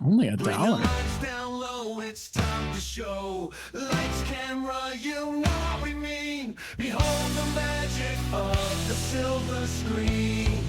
Only $1. Bring your lights down low, it's time to show. Lights, camera, you know what we mean. Behold the magic of the silver screen.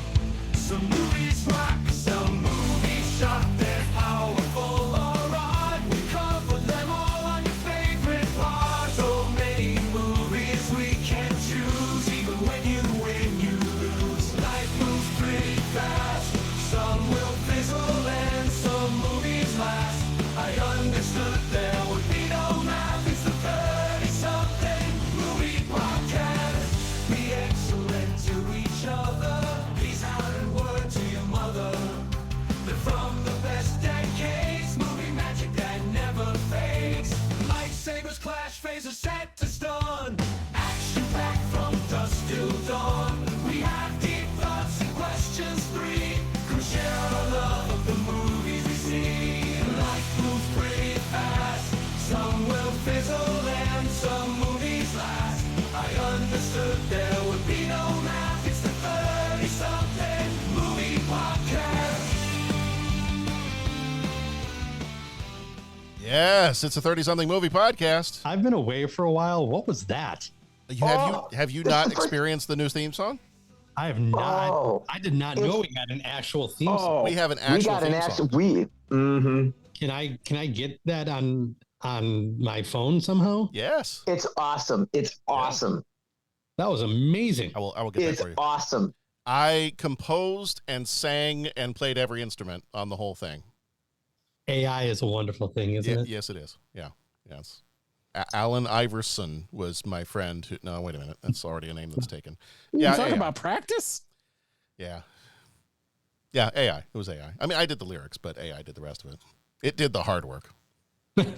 Some movies rock, some movies shock. They're powerful, alright. We cover them all on your favorite part. So many movies we can choose. Even when you win, you lose. Life moves pretty fast. Some will fizzle and some movies last. I understood there would be no math. It's the 30-something movie podcast. Be excellent to each other. Peace out and word to your mother. They're from the best decades. Movie magic that never fades. Lightsabers clash, phasers set to stun. Action packed from dusk till dawn. We have deep thoughts and questions free. Come share our love of the movies we see. Life moves pretty fast. Some will fizzle and some movies last. I understood there would be no math. It's the 30-something movie podcast. Yes, it's a 30-something movie podcast. I've been away for a while. What was that? Have you not experienced the new theme song? I have not. Oh, I did not know we got an actual theme song. We have an we actual got theme an actual. song. Can I get that on my phone somehow? Yes, It's awesome. It's awesome. That was amazing. I will get It's that for you. awesome. I composed and sang and played every instrument on the whole thing. AI is a wonderful thing, isn't it? Yes, it is. Yeah, yes. Alan Iverson was my friend. No, wait a minute. That's already a name that's taken. You Yeah, talking AI. about practice? Yeah. Yeah, AI. It was AI. I mean, I did the lyrics, but AI did the rest of it. It did the hard work. That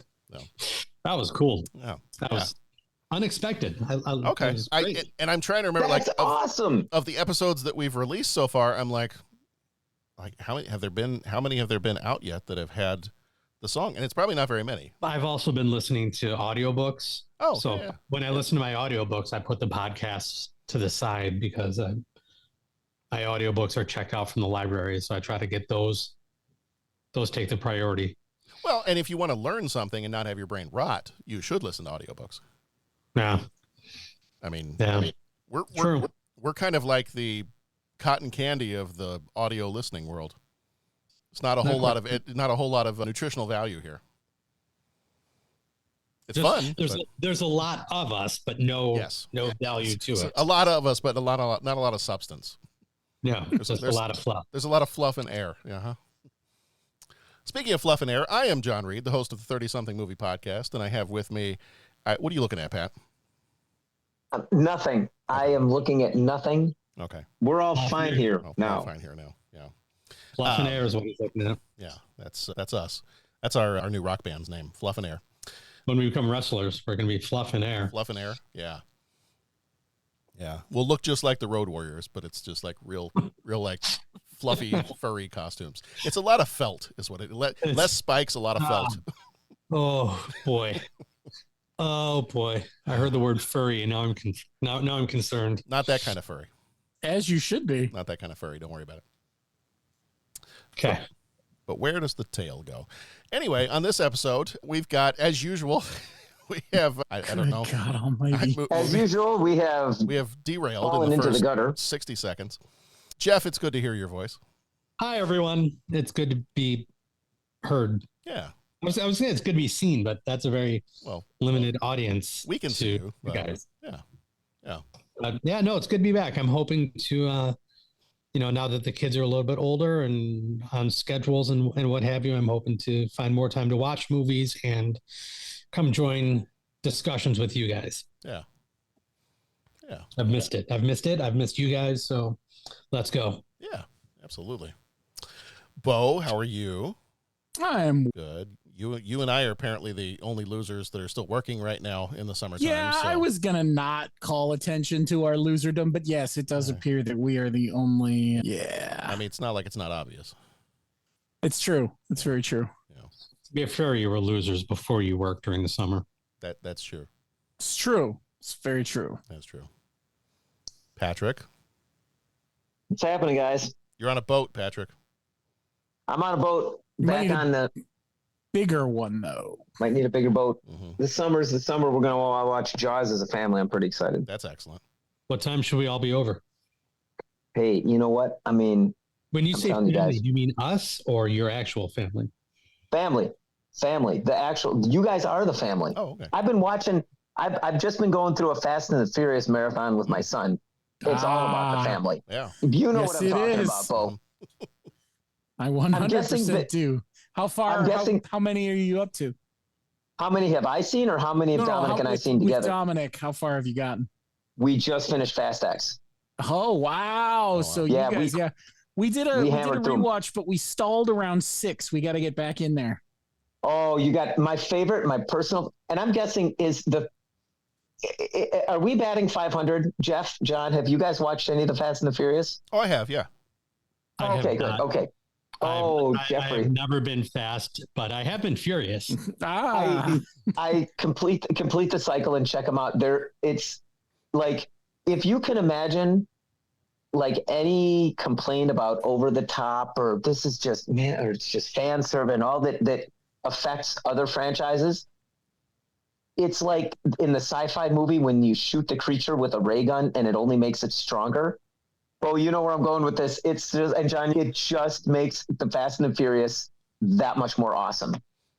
was cool. Yeah. That was unexpected. Okay. It was great. And I'm trying to remember, That's awesome. of the episodes that we've released so far, I'm like how many have there been out yet that have had the song? And it's probably not very many. I've also been listening to audiobooks. Oh, so yeah. when I listen to my audiobooks, I put the podcasts to the side because my audiobooks are checked out from the library. So I try to get those take the priority. Well, and if you want to learn something and not have your brain rot, you should listen to audiobooks. Yeah. I mean, Yeah. we're kind of like the cotton candy of the audio listening world. It's not a whole lot of nutritional value here. It's fun. There's a lot of us, but no value to it. A lot of us, but not a lot of substance. Yeah, there's a lot of fluff. There's a lot of fluff and air. Yeah. Speaking of fluff and air, I am John Reed, the host of the 30-something movie podcast, and I have with me. What are you looking at, Pat? Nothing. I am looking at nothing. Okay. We're all fine here Oh, now. we're fine here now. Yeah. Fluff and air is what he's looking at. Yeah. That's us. That's our new rock band's name, Fluff and Air. When we become wrestlers, we're going to be fluff and air. Fluff and Air. Yeah. Yeah. We'll look just like the Road Warriors, but it's just like real like fluffy, furry costumes. It's a lot of felt, is what it. Less spikes, a lot of felt. Oh boy. Oh boy. I heard the word furry, and now I'm concerned. Not that kind of furry. As you should be. Not that kind of furry. Don't worry about it. Okay. But where does the tail go? Anyway, on this episode, we've got, as usual, we have, I don't know. God almighty. As usual, we have derailed fallen in the into the first gutter. 60 seconds. Jeff, it's good to hear your voice. Hi everyone. It's good to be heard. Yeah. I was saying it's good to be seen, but that's a very limited audience. We can to see you guys. Yeah. Yeah. No, it's good to be back. I'm hoping to, now that the kids are a little bit older and on schedules and what have you, I'm hoping to find more time to watch movies and come join discussions with you guys. Yeah. Yeah. I've missed it. I've missed you guys. So let's go. Yeah, absolutely. Bo, how are you? I'm good. You and I are apparently the only losers that are still working right now in the summertime. Yeah, so. I was going to not call attention to our loserdom, but yes, it does appear that we are the only. Yeah. I mean, it's not like it's not obvious. It's true. It's very true. Yeah. To be fair, you were losers before you worked during the summer. That's true. It's true. It's very true. That's true. Patrick? What's happening, guys? You're on a boat, Patrick. I'm on a boat Might back need a on the. bigger one though. Might need a bigger boat. Mhm. This summer's the summer. We're gonna watch Jaws as a family. I'm pretty excited. That's excellent. What time should we all be over? Hey, you know what? I mean, When you I'm say telling you family, guys. do you mean us or your actual family? family. The actual. You guys are the family. Oh, okay. I've been watching. I've just been going through a Fast and the Furious marathon with my son. It's all about the family. Yeah. You know Yes, what I'm it talking is. about, Bo. I 100% that- do. How far? I'm guessing- how many are you up to? How many have I seen, or how many have Dominic and I seen with together? Dominic, how far have you gotten? We just finished Fast X. Oh wow! wow. So Yeah, you guys, we did a hammered through 'em. rewatch, but we stalled around 6. We got to get back in there. Oh, you got my favorite, my personal, and I'm guessing is the. Are we batting 500? Jeff, John, have you guys watched any of the Fast and the Furious? Oh, I have. Yeah. I have Okay, good. not. Okay. I've- Oh, I Jeffrey, have never been fast, but I have been furious. I complete the cycle and check them out. It's like if you can imagine, like any complaint about over the top or this is just or it's just fan serving all that affects other franchises. It's like in the sci-fi movie when you shoot the creature with a ray gun and it only makes it stronger. Oh, you know where I'm going with this. It's just, and John, it just makes the Fast and the Furious that much more awesome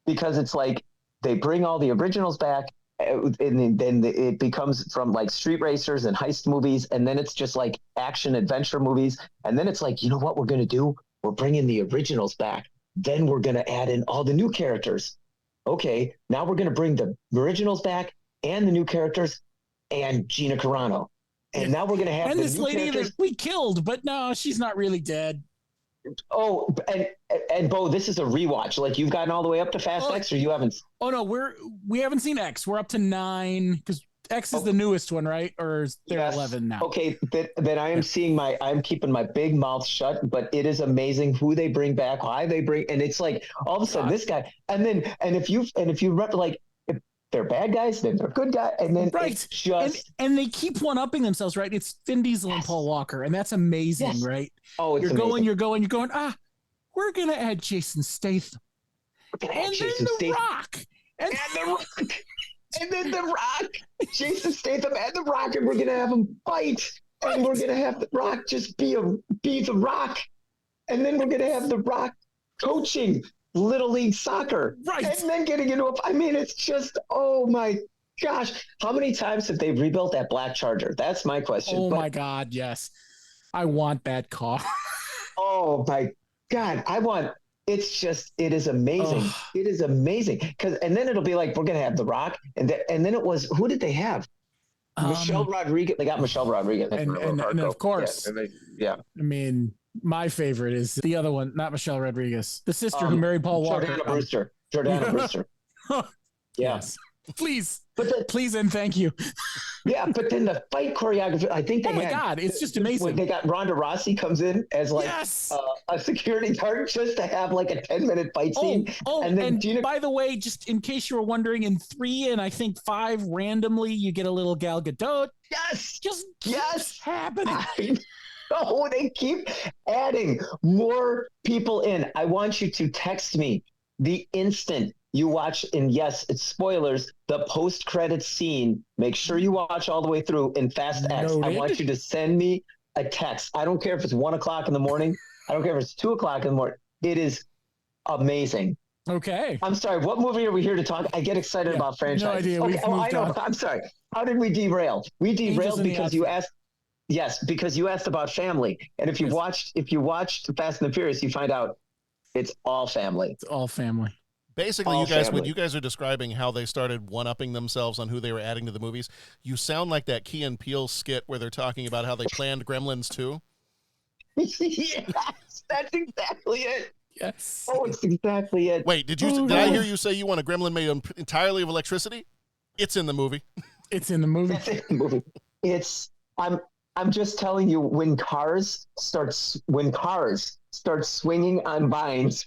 because it's like they bring all the originals back and then it becomes from like street racers and heist movies. And then it's just like action adventure movies. And then it's like, you know what we're going to do? We're bringing the originals back. Then we're going to add in all the new characters. Okay, now we're going to bring the originals back and the new characters and Gina Carano. And now we're going to have and the this new lady characters. that we killed, but no, she's not really dead. Oh, and Bo, this is a rewatch. Like you've gotten all the way up to Fast Oh. X, or you haven't? Oh no, we haven't seen X. We're up to 9 because X is the newest one, right? Or is there Yes. 11 now? Okay, then I am seeing I'm keeping my big mouth shut. But it is amazing who they bring back, why they bring, and it's like all of a sudden this guy, and if you like. If they're bad guys, then they're good guys, and then Right. it's just And they keep one upping themselves, right? It's Vin Diesel and Paul Walker, and that's amazing, Yes. right? oh, it's You're amazing. going. We're gonna add Jason Statham, We're gonna have and then Jason The Statham. Rock, and And The Rock. And then The Rock. Jason Statham and The Rock, and we're going to have them fight. And we're going to have The Rock just be The Rock. And then we're going to have The Rock coaching Little League Soccer. Right. And then getting into it's just, oh my gosh. How many times have they rebuilt that black Charger? That's my question. oh But, my God, yes, I want that car. oh my God. It is amazing. Ugh. It is amazing. And then it'll be like, we're going to have The Rock. And then it was, who did they have? Michelle Rodriguez. They got Michelle Rodriguez. and of course, Yeah. I mean, my favorite is the other one, not Michelle Rodriguez, the sister who married Paul Walker. Jordana Brewster. Yeah. Yes. Please, But please, and thank you. but then the fight choreography, I think they Oh my God, it's just amazing. When they got Ronda Rousey comes in as like Yes. a security guard just to have like a 10-minute fight scene. And then Gina, by the way, just in case you were wondering, in 3 and I think 5 randomly, you get a little Gal Gadot. yes. Just Yes. happening. Oh, they keep adding more people in. I want you to text me the instant you watch, and yes, it's spoilers, the post-credits scene. Make sure you watch all the way through in Fast X. I Noted. want you to send me a text. I don't care if it's 1 o'clock in the morning. I don't care if it's 2 o'clock in the morning. It is amazing. Okay. I'm sorry, what movie are we here to talk? I get excited Yeah, about franchises. no idea. Okay, We've I moved know. on. I'm sorry. How did we derail? We Angels derailed in the because you Outfield. asked. Yes, because you asked about family, and if you watched Fast and the Furious, you find out it's all family. It's all family. Basically, All you guys, when family. you guys are describing how they started one-upping themselves on who they were adding to the movies, you sound like that Key and Peele skit where they're talking about how they planned Gremlins 2. Yes, that's exactly it. Yes. Oh, it's exactly it. Wait, did Oh, I no. hear you say you want a Gremlin made entirely of electricity? It's in the movie. It's in the movie. That's it, the movie. I'm just telling you, when cars start swinging on vines,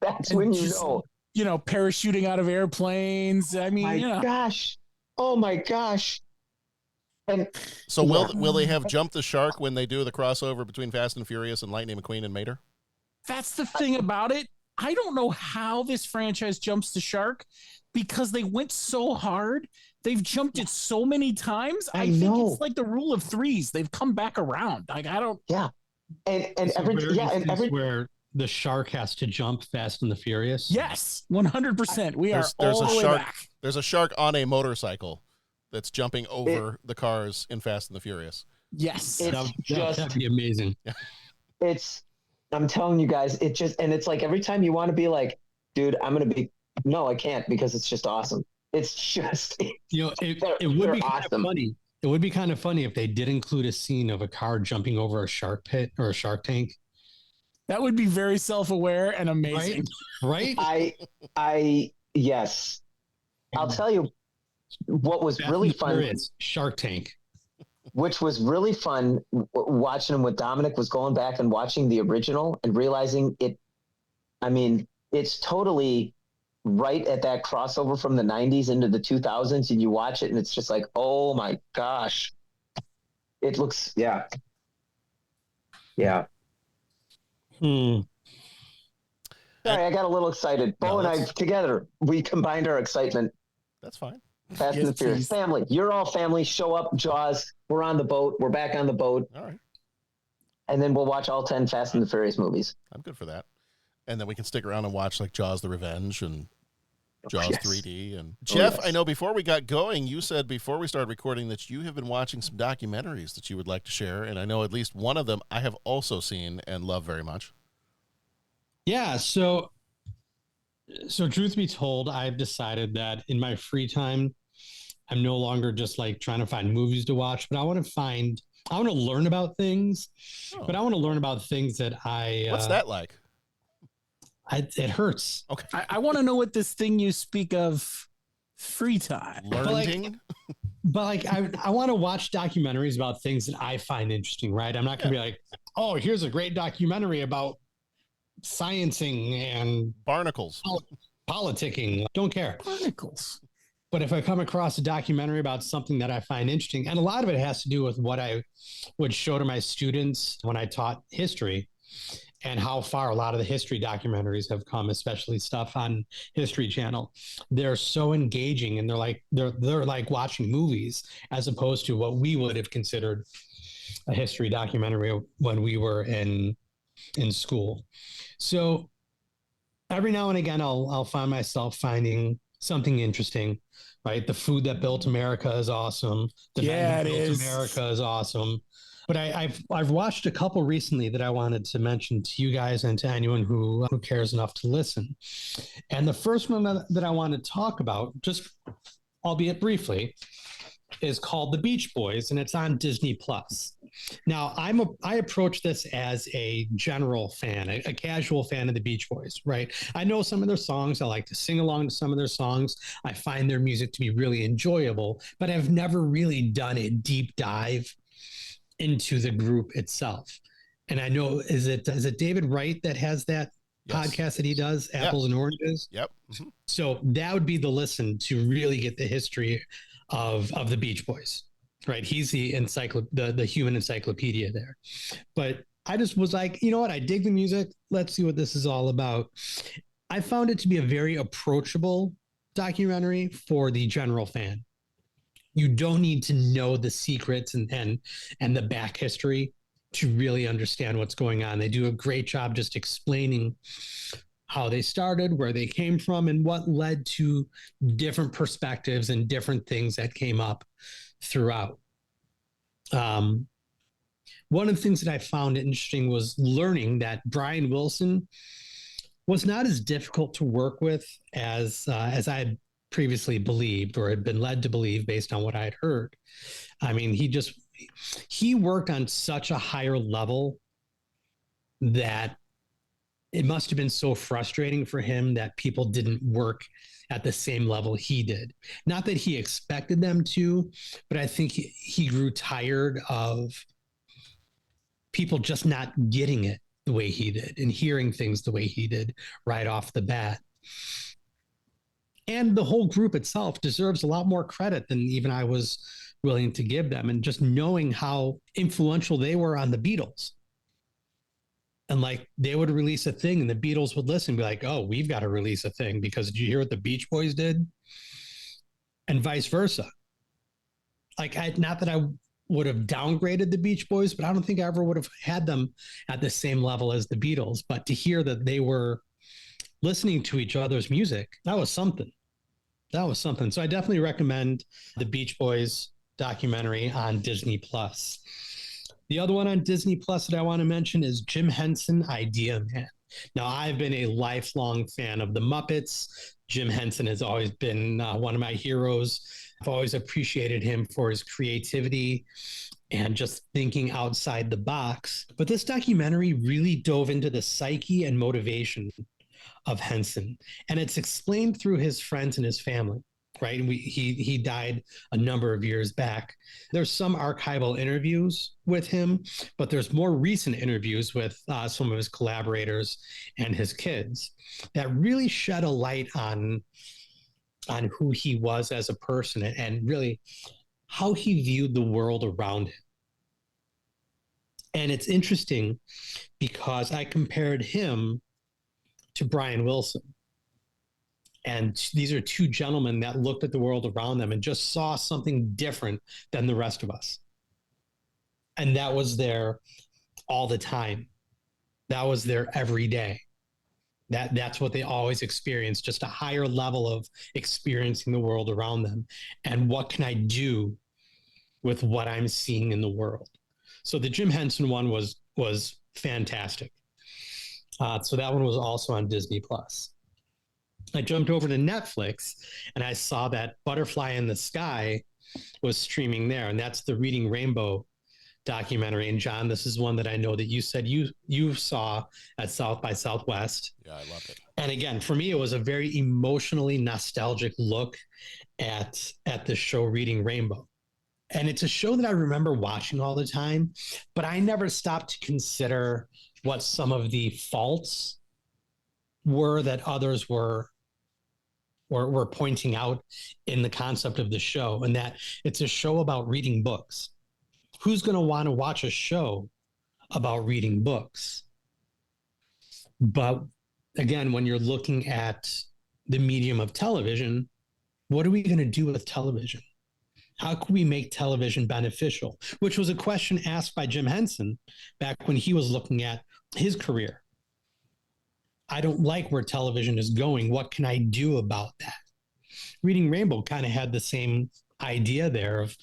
that's And when you just- know. Parachuting out of airplanes. I mean, My gosh. Oh my gosh. And So Yeah. will they have Jump the Shark when they do the crossover between Fast and Furious and Lightning McQueen and Mater? that's the thing about it. I don't know how this franchise jumps the shark because they went so hard. They've jumped it so many times. I think know. it's like the rule of threes. They've come back around. Like I don't. Yeah, and It's a every rare yeah, and instance every where the shark has to jump Fast and the Furious. Yes, 100%. We are There's all a the way shark. back. There's a shark on a motorcycle that's jumping over the cars in Fast and the Furious. Yes, That'd be amazing. it's. I'm telling you guys, it just and it's like every time you want to be like, dude, I'm gonna be. No, I can't because it's just awesome. It's just. You know, it would they're be kind awesome. of funny. It would be kind of funny if they did include a scene of a car jumping over a shark pit or a shark tank. that would be very self-aware and amazing. Right? Yes. I'll tell you what was Fast really and the fun. Furious, Shark Tank. Which was really fun watching him with Dominic was going back and watching the original and realizing it. I mean, it's totally right at that crossover from the 90s into the 2000s. And you watch it and it's just like, oh my gosh. It looks, yeah. Yeah. Hmm. Sorry, I got a little excited. Bo and I together, we combined our excitement. That's fine. Fast and the Furious. please. Family. You're all family. Show up, Jaws. We're on the boat. We're back on the boat. All right. And then we'll watch all 10 Fast and the Furious movies. I'm good for that. And then we can stick around and watch like Jaws the Revenge and Jaws Yes. 3D. And Jeff, yes. I know before we got going, you said before we started recording that you have been watching some documentaries that you would like to share. And I know at least one of them I have also seen and love very much. Yeah, so truth be told, I've decided that in my free time, I'm no longer just like trying to find movies to watch, but I want to learn about things, but I want to learn about things that What's that like? It hurts. Okay. I want to know what this thing you speak of free time. Learning? But like, I want to watch documentaries about things that I find interesting, right? I'm not going to be like, oh, here's a great documentary about sciencing and Barnacles. politicking. Don't care. Barnacles. But if I come across a documentary about something that I find interesting, and a lot of it has to do with what I would show to my students when I taught history and how far a lot of the history documentaries have come, especially stuff on History Channel. They're so engaging and they're like watching movies as opposed to what we would have considered a history documentary when we were in school. So every now and again, I'll find myself finding something interesting, right? The food that built America is awesome. The Yeah, man who it built is. America is awesome. But I've watched a couple recently that I wanted to mention to you guys and to anyone who cares enough to listen. And the first one that I want to talk about, just albeit briefly, is called The Beach Boys, and it's on Disney Plus. Now, I approach this as a general fan, a casual fan of the Beach Boys, right? I know some of their songs. I like to sing along to some of their songs. I find their music to be really enjoyable, but I've never really done a deep dive into the group itself. And I know, is it David Wright that has that podcast that he does, Apples and Oranges? Yep. Mm-hmm. So that would be the listen to really get the history of the Beach Boys, right? He's the human encyclopedia there. But I just was like, you know what? I dig the music. Let's see what this is all about. I found it to be a very approachable documentary for the general fan. You don't need to know the secrets and the back history to really understand what's going on. They do a great job just explaining how they started, where they came from, and what led to different perspectives and different things that came up throughout. One of the things that I found interesting was learning that Brian Wilson was not as difficult to work with as I had previously believed or had been led to believe based on what I had heard. I mean, he worked on such a higher level that it must have been so frustrating for him that people didn't work at the same level he did. Not that he expected them to, but I think he grew tired of people just not getting it the way he did and hearing things the way he did right off the bat. And the whole group itself deserves a lot more credit than even I was willing to give them. And just knowing how influential they were on the Beatles. And like they would release a thing and the Beatles would listen and be like, oh, we've got to release a thing because did you hear what the Beach Boys did? And vice versa. Like, not that I would have downgraded the Beach Boys, but I don't think I ever would have had them at the same level as the Beatles. But to hear that they were listening to each other's music, that was something. That was something. So I definitely recommend the Beach Boys documentary on Disney Plus. The other one on Disney Plus that I want to mention is Jim Henson, Idea Man. Now, I've been a lifelong fan of the Muppets. Jim Henson has always been one of my heroes. I've always appreciated him for his creativity and just thinking outside the box. But this documentary really dove into the psyche and motivation of Henson, and it's explained through his friends and his family. Right, and he died a number of years back. There's some archival interviews with him, but there's more recent interviews with some of his collaborators and his kids that really shed a light on who he was as a person and really how he viewed the world around him. And it's interesting because I compared him to Brian Wilson. And these are two gentlemen that looked at the world around them and just saw something different than the rest of us. And that was there all the time. That was there every day. That's what they always experienced, just a higher level of experiencing the world around them. And what can I do with what I'm seeing in the world? So the Jim Henson one was fantastic. So that one was also on Disney Plus. I jumped over to Netflix and I saw that Butterfly in the Sky was streaming there. And that's the Reading Rainbow documentary. And John, this is one that I know that you said you saw at South by Southwest. Yeah, I loved it. And again, for me, it was a very emotionally nostalgic look at the show Reading Rainbow. And it's a show that I remember watching all the time, but I never stopped to consider what some of the faults were that others were pointing out in the concept of the show, and that it's a show about reading books. Who's going to want to watch a show about reading books? But again, when you're looking at the medium of television, what are we going to do with television? How can we make television beneficial? Which was a question asked by Jim Henson back when he was looking at his career. I don't like where television is going. What can I do about that? Reading Rainbow kind of had the same idea there of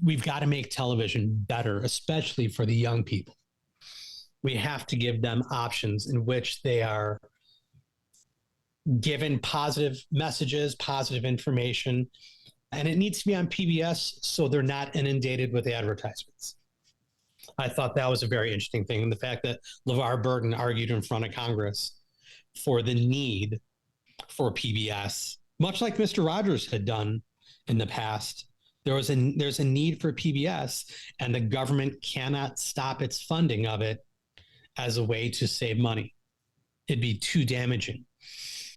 we've got to make television better, especially for the young people. We have to give them options in which they are given positive messages, positive information, and it needs to be on PBS so they're not inundated with advertisements. I thought that was a very interesting thing. And the fact that LeVar Burton argued in front of Congress for the need for PBS, much like Mr. Rogers had done in the past, there's a need for PBS, and the government cannot stop its funding of it as a way to save money. It'd be too damaging.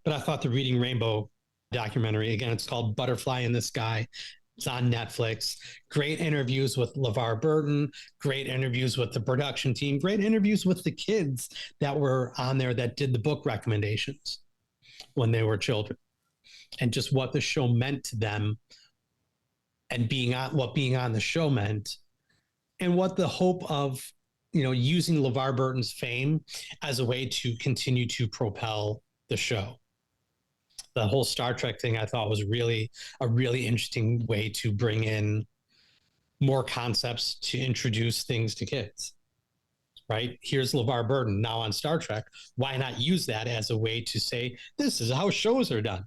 But I thought the Reading Rainbow documentary, again, it's called Butterfly in the Sky. It's on Netflix. Great interviews with LeVar Burton, great interviews with the production team, great interviews with the kids that were on there that did the book recommendations when they were children, and just what the show meant to them, and what being on the show meant, and what the hope of, using LeVar Burton's fame as a way to continue to propel the show. The whole Star Trek thing I thought was really a really interesting way to bring in more concepts to introduce things to kids, right? Here's LeVar Burton now on Star Trek. Why not use that as a way to say, this is how shows are done.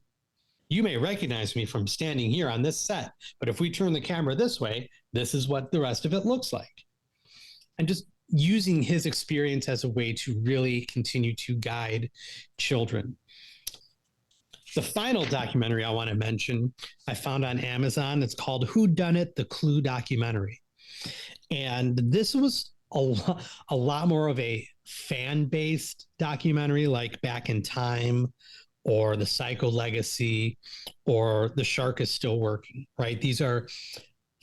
You may recognize me from standing here on this set, but if we turn the camera this way, this is what the rest of it looks like. And just using his experience as a way to really continue to guide children. The final documentary I want to mention, I found on Amazon. It's called Who Done It? The Clue documentary. And this was a lot more of a fan-based documentary, like Back in Time or The Psycho Legacy or The Shark is Still Working, right? These are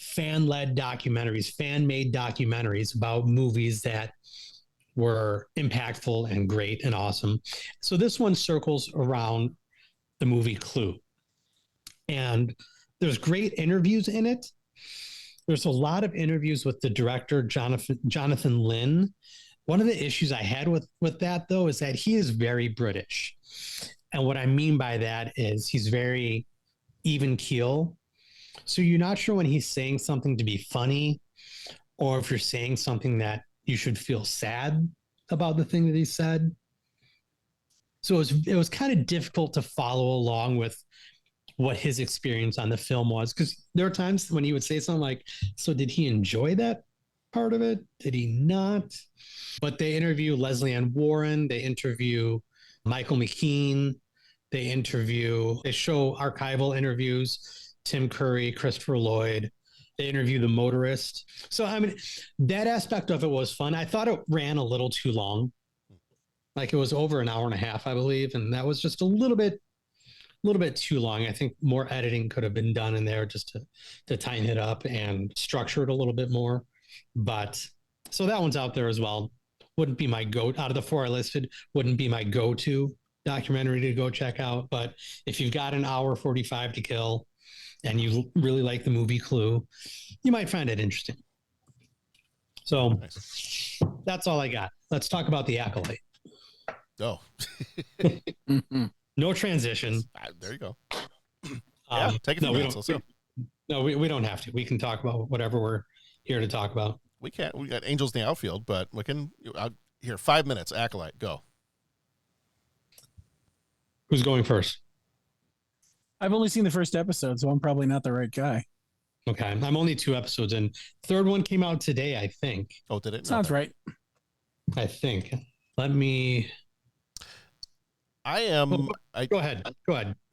fan-led documentaries, fan-made documentaries about movies that were impactful and great and awesome. So this one circles around the movie Clue. And there's great interviews in it. There's a lot of interviews with the director, Jonathan Lynn. One of the issues I had with that, though, is that he is very British. And what I mean by that is he's very even keel. So you're not sure when he's saying something to be funny or if you're saying something that you should feel sad about the thing that he said. So it was kind of difficult to follow along with what his experience on the film was, because there are times when he would say something like, so did he enjoy that part of it? Did he not? But they interview Leslie Ann Warren, they interview Michael McKean, they show archival interviews, Tim Curry, Christopher Lloyd, they interview the motorist. So I mean, that aspect of it was fun. I thought it ran a little too long. Like it was over an hour and a half, I believe, and that was just a little bit too long. I think more editing could have been done in there just to tighten it up and structure it a little bit more. But so that one's out there as well. Wouldn't be my out of the 4 I listed, wouldn't be my go-to documentary to go check out. But if you've got an hour 45 to kill and you really like the movie Clue, you might find it interesting. So nice. That's all I got. Let's talk about The Acolyte. Oh. No transition. There you go. Yeah, take it from we don't have to. We can talk about whatever we're here to talk about. We can't. We got Angels in the Outfield, but we can. Here, 5 minutes. Acolyte, go. Who's going first? I've only seen the first episode, so I'm probably not the right guy. Okay, I'm only 2 episodes in. Third one came out today, I think. Oh, did it? Sounds right. I think. Let me. I am. Go ahead.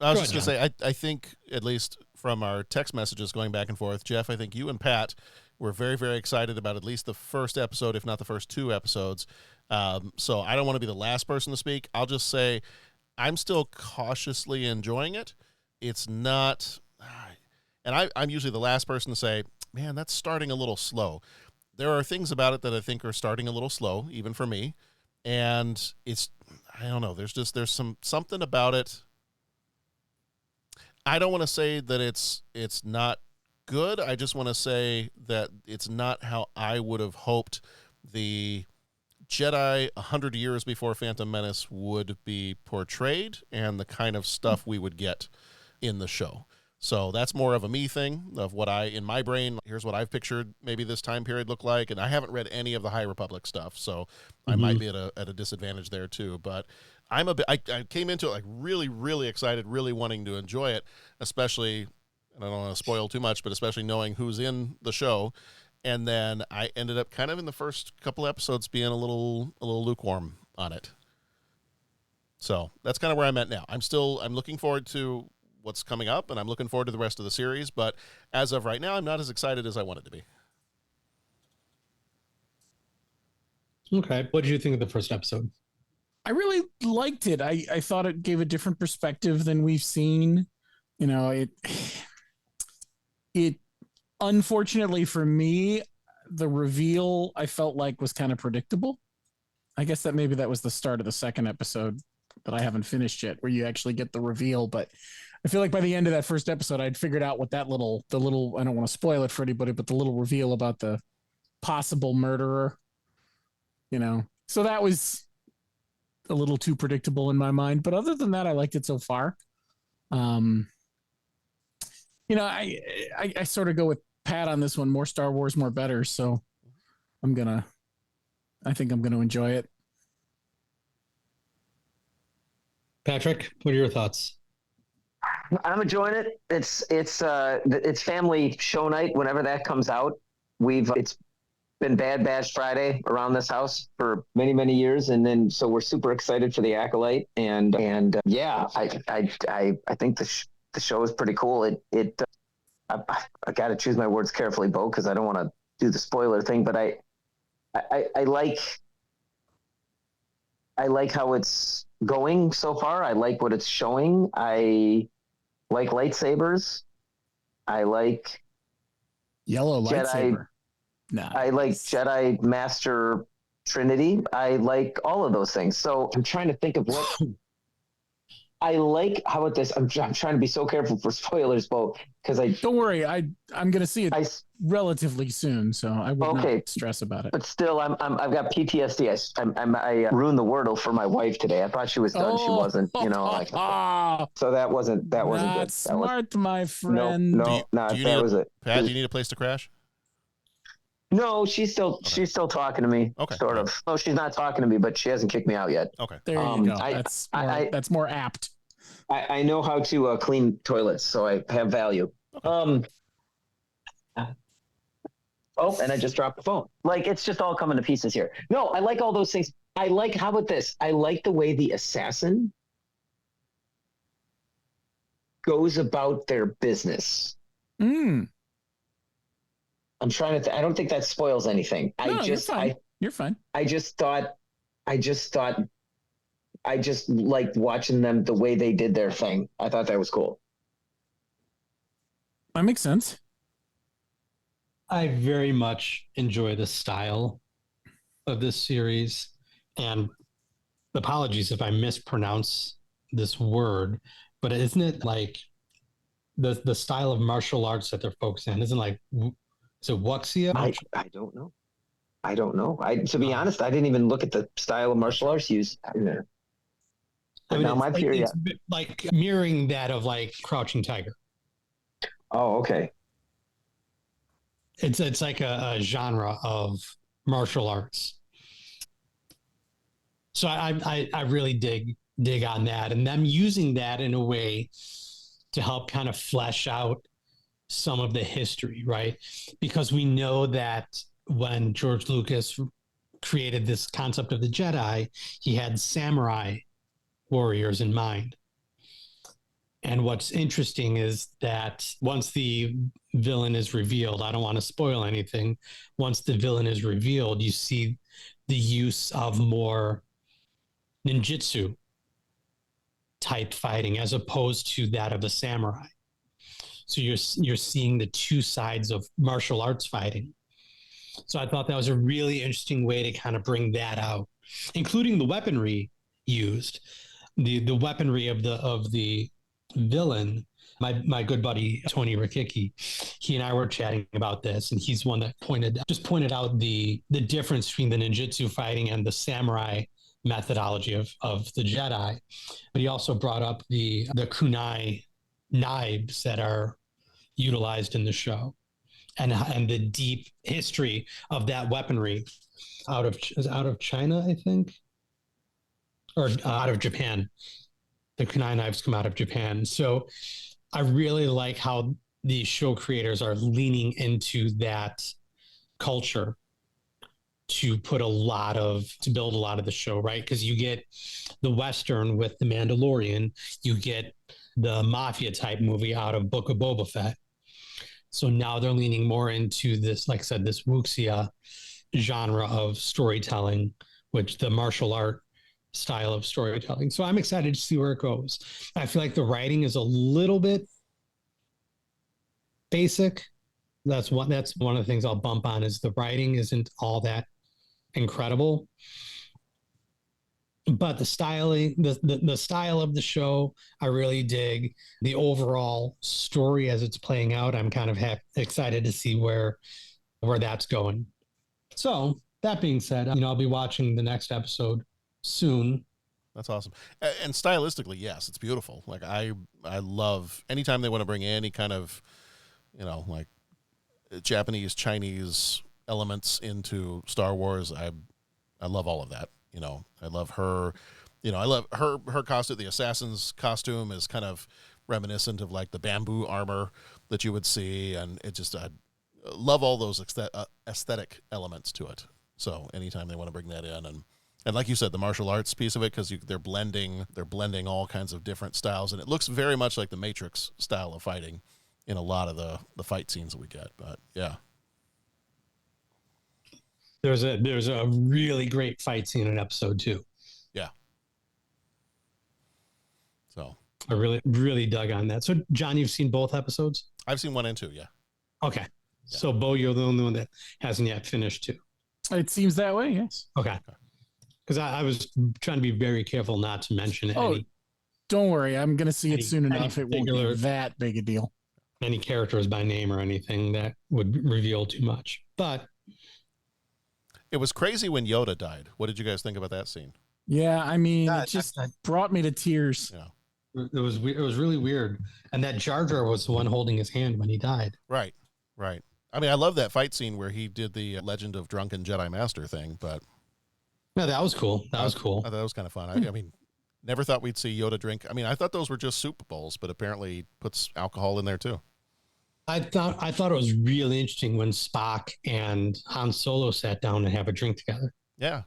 I was just going to say, I think, at least from our text messages going back and forth, Jeff, I think you and Pat were very, very excited about at least the first episode, if not the first 2 episodes. So I don't want to be the last person to speak. I'll just say I'm still cautiously enjoying it. It's not, and I'm usually the last person to say, man, that's starting a little slow. There are things about it that I think are starting a little slow, even for me. And it's, I don't know, there's something about it. I don't want to say that it's not good. I just want to say that it's not how I would have hoped the Jedi 100 years before Phantom Menace would be portrayed and the kind of stuff we would get in the show. So that's more of a me thing of what in my brain, here's what I've pictured maybe this time period look like. And I haven't read any of the High Republic stuff, so I might be at a disadvantage there too. But I came into it like really, really excited, really wanting to enjoy it, especially, and I don't want to spoil too much, but especially knowing who's in the show. And then I ended up kind of in the first couple episodes being a little lukewarm on it. So that's kind of where I'm at now. I'm looking forward to what's coming up, and I'm looking forward to the rest of the series. But as of right now, I'm not as excited as I wanted to be. Okay. What did you think of the first episode? I really liked it. I thought it gave a different perspective than we've seen. You know, it unfortunately for me, the reveal I felt like was kind of predictable. I guess that maybe that was the start of the second episode that I haven't finished yet, where you actually get the reveal. But I feel like by the end of that first episode, I'd figured out what the little, I don't want to spoil it for anybody, but the little reveal about the possible murderer, you know, so that was a little too predictable in my mind. But other than that, I liked it so far. You know, I sort of go with Pat on this one, more Star Wars, more better. So I think I'm going to enjoy it. Patrick, what are your thoughts? I'm enjoying it. It's family show night whenever that comes out. It's been Bad Batch Friday around this house for many, many years, and then so we're super excited for The Acolyte, and yeah, I think the show is pretty cool. I got to choose my words carefully, Bo, because I don't want to do the spoiler thing, but I like how it's going so far. I like what it's showing. I like lightsabers. I like yellow Jedi, lightsaber. Nah. I like Jedi Master Trinity. I like all of those things. So I'm trying to think of what I like. How about this? I'm trying to be so careful for spoilers, Bo, because Don't worry. I'm gonna see it I relatively soon, so I would Okay. not stress about it. but still I've got PTSD. I ruined the Wordle for my wife today. I thought she was done. She wasn't. You know, like so that wasn't good. Not That was, smart, my friend. no, do you that need was it. Pat, do you need a place to crash? No, she's still talking to me. Okay. Sort of. No, she's not talking to me, but she hasn't kicked me out yet. Okay. There you go. That's more apt. I know how to clean toilets, so I have value. Okay. Oh, and I just dropped the phone. Like, it's just all coming to pieces here. No, I like all those things. I like, how about this? I like the way the assassin goes about their business. Mm. I'm trying to, I don't think that spoils anything. You're fine. I just liked watching them the way they did their thing. I thought that was cool. That makes sense. I very much enjoy the style of this series, and apologies if I mispronounce this word, but isn't it like the style of martial arts that they're focusing on? Isn't like, is it wuxia? I don't know. To be honest, I didn't even look at the style of martial arts used in there. I mean, now my theory, it's like mirroring that of like Crouching Tiger. Oh, okay. It's like a genre of martial arts. So I really dig on that, and them using that in a way to help kind of flesh out some of the history, right? Because we know that when George Lucas created this concept of the Jedi, he had samurai warriors in mind. And what's interesting is that once the villain is revealed, I don't want to spoil anything. Once the villain is revealed, you see the use of more ninjutsu type fighting as opposed to that of the samurai. So you're seeing the two sides of martial arts fighting. So I thought that was a really interesting way to kind of bring that out, including the weaponry used, the weaponry of the villain. My good buddy Tony Rikicki, he and I were chatting about this, and he's one that pointed out the difference between the ninjutsu fighting and the samurai methodology of the Jedi. But he also brought up the kunai knives that are utilized in the show, and the deep history of that weaponry out of China, I think, or out of Japan. The kunai knives come out of Japan. So I really like how the show creators are leaning into that culture to build a lot of the show, right? Because you get the Western with The Mandalorian, you get the mafia type movie out of Book of Boba Fett. So now they're leaning more into this, like I said, this wuxia genre of storytelling, which the martial art style of storytelling. So I'm excited to see where it goes. I feel like the writing is a little bit basic. That's one of the things I'll bump on, is the writing isn't all that incredible. But the styling, the style of the show, I really dig. The overall story as it's playing out, I'm kind of excited to see where that's going. So that being said, I'll be watching the next episode soon. That's awesome. And stylistically, yes, it's beautiful. Like I love anytime they want to bring any kind of, like Japanese, Chinese elements into Star Wars. I love all of that. I love her. I love her costume. The assassin's costume is kind of reminiscent of like the bamboo armor that you would see, and it just I love all those aesthetic elements to it. So anytime they want to bring that in, and like you said, the martial arts piece of it, because they're blending all kinds of different styles, and it looks very much like the Matrix style of fighting in a lot of the fight scenes that we get. But yeah. There's a really great fight scene in episode 2. Yeah. So I really, really dug on that. So John, you've seen both episodes? I've seen 1 and 2. Yeah. Okay. Yeah. So Bo, you're the only one that hasn't yet finished 2. It seems that way, yes. Okay. Because I was trying to be very careful not to mention any don't worry. I'm going to see it soon any enough. It won't be that big a deal. Any characters by name or anything that would reveal too much. But it was crazy when Yoda died. What did you guys think about that scene? Yeah, I mean, it just brought me to tears. Yeah. It was really weird. And that Jar Jar was the one holding his hand when he died. Right. I mean, I love that fight scene where he did the Legend of Drunken Jedi Master thing, but no, that was cool. I thought that was kind of fun. I mean, never thought we'd see Yoda drink. I mean, I thought those were just soup bowls, but apparently he puts alcohol in there too. I thought it was really interesting when Spock and Han Solo sat down and have a drink together. Yeah.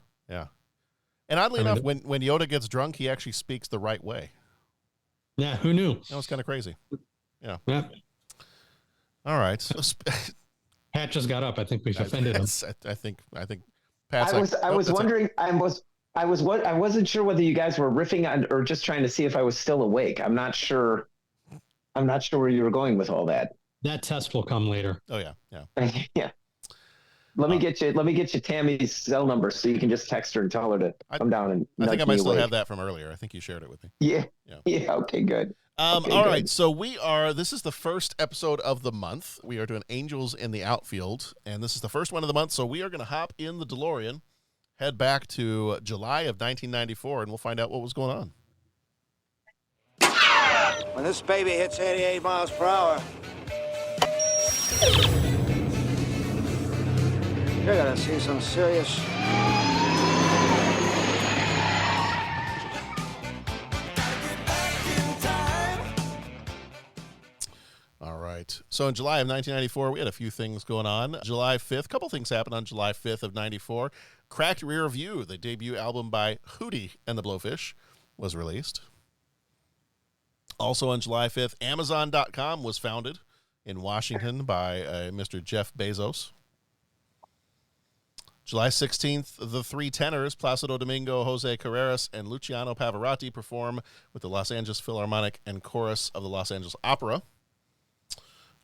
And oddly enough, when Yoda gets drunk, he actually speaks the right way. Yeah, who knew? That was kind of crazy. Yeah. All right. So, Pat just got up. I think we've offended him. I think Pat's I was wondering. I wasn't sure whether you guys were riffing on or just trying to see if I was still awake. I'm not sure where you were going with all that. That test will come later. Oh yeah. Yeah. Let me get you Tammy's cell number so you can just text her and tell her to come down and. I think I might still have that from earlier. I think you shared it with me. Yeah. Okay. Good. All right. So this is the first episode of the month. We are doing Angels in the Outfield, and this is the first one of the month. So we are going to hop in the DeLorean, head back to July of 1994, and we'll find out what was going on. When this baby hits 88 miles per hour, you're gonna see some serious. All right. So in July of 1994, we had a few things going on. July 5th, a couple things happened on July 5th of 94. Cracked Rear View, the debut album by Hootie and the Blowfish, was released. Also on July 5th, Amazon.com was founded in Washington by Mr. Jeff Bezos. July 16th, the three tenors, Placido Domingo, Jose Carreras, and Luciano Pavarotti, perform with the Los Angeles Philharmonic and Chorus of the Los Angeles Opera.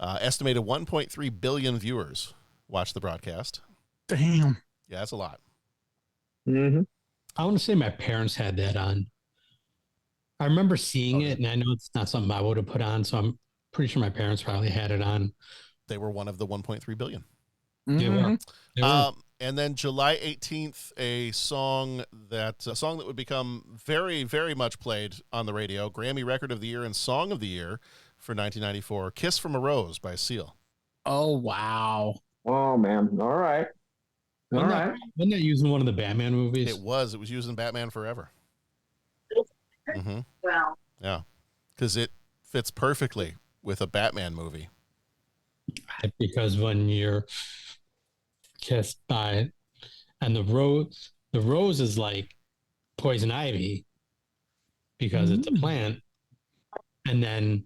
Estimated 1.3 billion viewers watched the broadcast. Damn. Yeah, that's a lot. Mm-hmm. I want to say my parents had that on. I remember seeing it, and I know it's not something I would have put on, so I'm pretty sure my parents probably had it on. They were one of the 1.3 billion. Mm-hmm. They were. And then July 18th, a song that would become very, very much played on the radio, Grammy Record of the Year and Song of the Year for 1994, Kiss from a Rose by Seal. Oh, wow. Oh, man. All right. Wasn't that used in one of the Batman movies? It was used in Batman Forever. Mm-hmm. Wow. Yeah, because it fits perfectly with a Batman movie. Because when you're kissed by, and the rose is like poison ivy because it's a plant, and then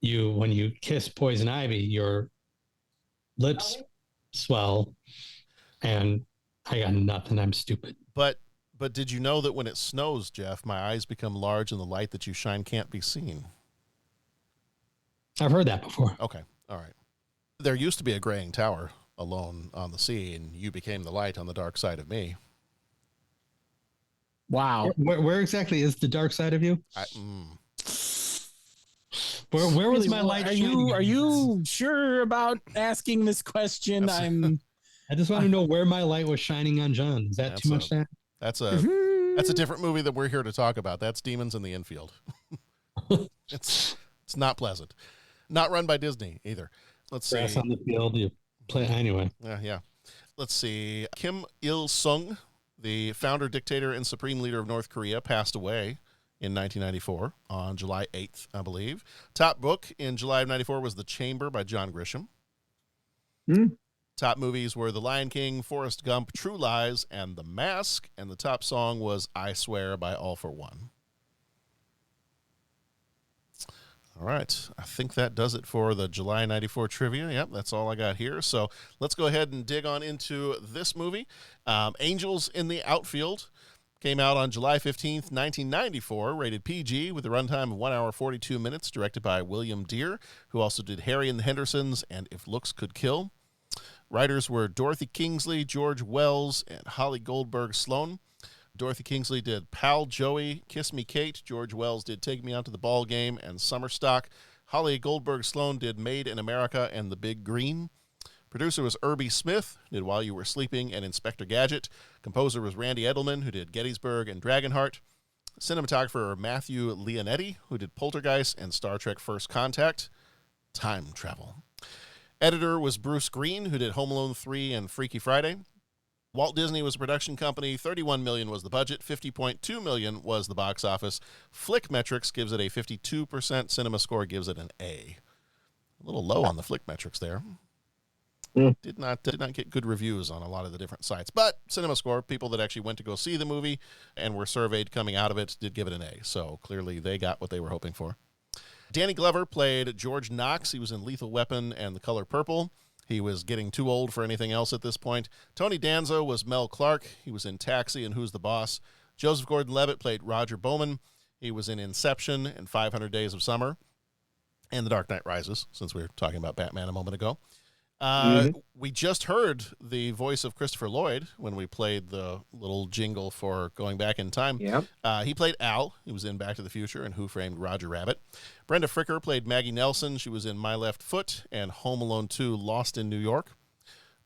when you kiss poison ivy, your lips swell, and I got nothing. I'm stupid. But did you know that when it snows, Jeff, my eyes become large and the light that you shine can't be seen? I've heard that before. Okay. All right. There used to be a graying tower alone on the sea, and you became the light on the dark side of me. Wow. Where exactly is the dark side of you? Where was my light? Are you sure about asking this question? I just want to know where my light was shining on John. Is that too much? That's a different movie that we're here to talk about. That's Demons in the Infield. It's not pleasant. Not run by Disney either. Let's see. Grass on the field. You play anyway. Yeah. Let's see. Kim Il-sung, the founder, dictator, and supreme leader of North Korea, passed away in 1994 on July 8th, I believe. Top book in July of 94 was The Chamber by John Grisham. Top movies were The Lion King, Forrest Gump, True Lies, and The Mask. And the top song was I Swear by All for One. All right. I think that does it for the July 94 trivia. Yep, that's all I got here. So let's go ahead and dig on into this movie. Angels in the Outfield came out on July 15th, 1994, rated PG with a runtime of 1 hour 42 minutes, directed by William Deere, who also did Harry and the Hendersons and If Looks Could Kill. Writers were Dorothy Kingsley, George Wells, and Holly Goldberg Sloan. Dorothy Kingsley did Pal Joey, Kiss Me Kate. George Wells did Take Me Out to the Ball Game and Summer Stock. Holly Goldberg Sloan did Made in America and The Big Green. Producer was Irby Smith, who did While You Were Sleeping and Inspector Gadget. Composer was Randy Edelman, who did Gettysburg and Dragonheart. Cinematographer Matthew Leonetti, who did Poltergeist and Star Trek First Contact. Time travel. Editor was Bruce Green, who did Home Alone 3 and Freaky Friday. Walt Disney was a production company. $31 million was the budget. $50.2 million was the box office. Flickmetrics gives it a 52%. Cinema Score gives it an A. A little low on the Flickmetrics there. Did not get good reviews on a lot of the different sites. But Cinema Score, people that actually went to go see the movie and were surveyed coming out of it, did give it an A. So clearly they got what they were hoping for. Danny Glover played George Knox. He was in Lethal Weapon and The Color Purple. He was getting too old for anything else at this point. Tony Danza was Mel Clark. He was in Taxi and Who's the Boss. Joseph Gordon-Levitt played Roger Bowman. He was in Inception and 500 Days of Summer and The Dark Knight Rises, since we were talking about Batman a moment ago. We just heard the voice of Christopher Lloyd when we played the little jingle for Going Back in Time. Yep. He played Al. He was in Back to the Future and Who Framed Roger Rabbit. Brenda Fricker played Maggie Nelson. She was in My Left Foot and Home Alone 2 Lost in New York.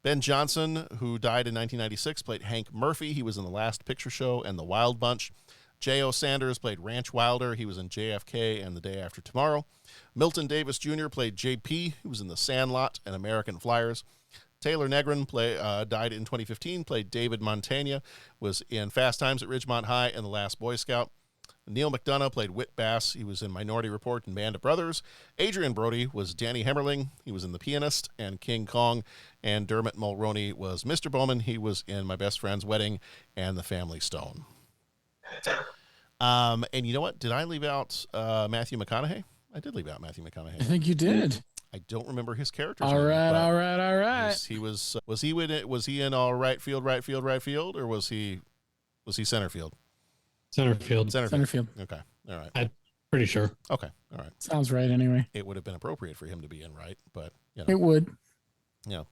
Ben Johnson, who died in 1996, played Hank Murphy. He was in The Last Picture Show and The Wild Bunch. J.O. Sanders played Ranch Wilder. He was in JFK and The Day After Tomorrow. Milton Davis Jr. played J.P. He was in The Sandlot and American Flyers. Taylor Negron died in 2015, played David Montagna, was in Fast Times at Ridgemont High and The Last Boy Scout. Neil McDonough played Whit Bass. He was in Minority Report and Band of Brothers. Adrian Brody was Danny Hemmerling. He was in The Pianist and King Kong. And Dermot Mulroney was Mr. Bowman. He was in My Best Friend's Wedding and The Family Stone. And you know what? Did I leave out Matthew McConaughey? I did leave out Matthew McConaughey. I think you did. I don't remember his character. All right. He was he in all right field, or was he center field? Center field. Center field. Okay. All right. I'm pretty sure. Okay. All right. Sounds right anyway. It would have been appropriate for him to be in right, but you know. It would. Yeah.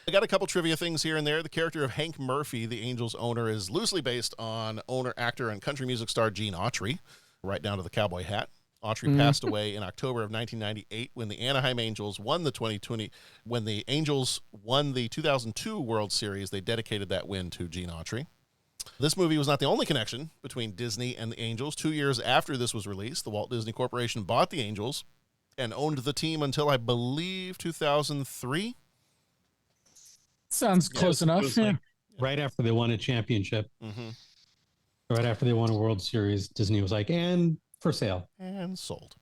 I got a couple trivia things here and there. The character of Hank Murphy, the Angels owner, is loosely based on owner, actor, and country music star Gene Autry, right down to the cowboy hat. Autry passed away in October of 1998 when the Anaheim Angels won the 2020. When the Angels won the 2002 World Series, they dedicated that win to Gene Autry. This movie was not the only connection between Disney and the Angels. 2 years after this was released, the Walt Disney Corporation bought the Angels and owned the team until, I believe, 2003. Sounds close enough. Like right after they won a championship, right after they won a World Series, Disney was like, and for sale. And sold.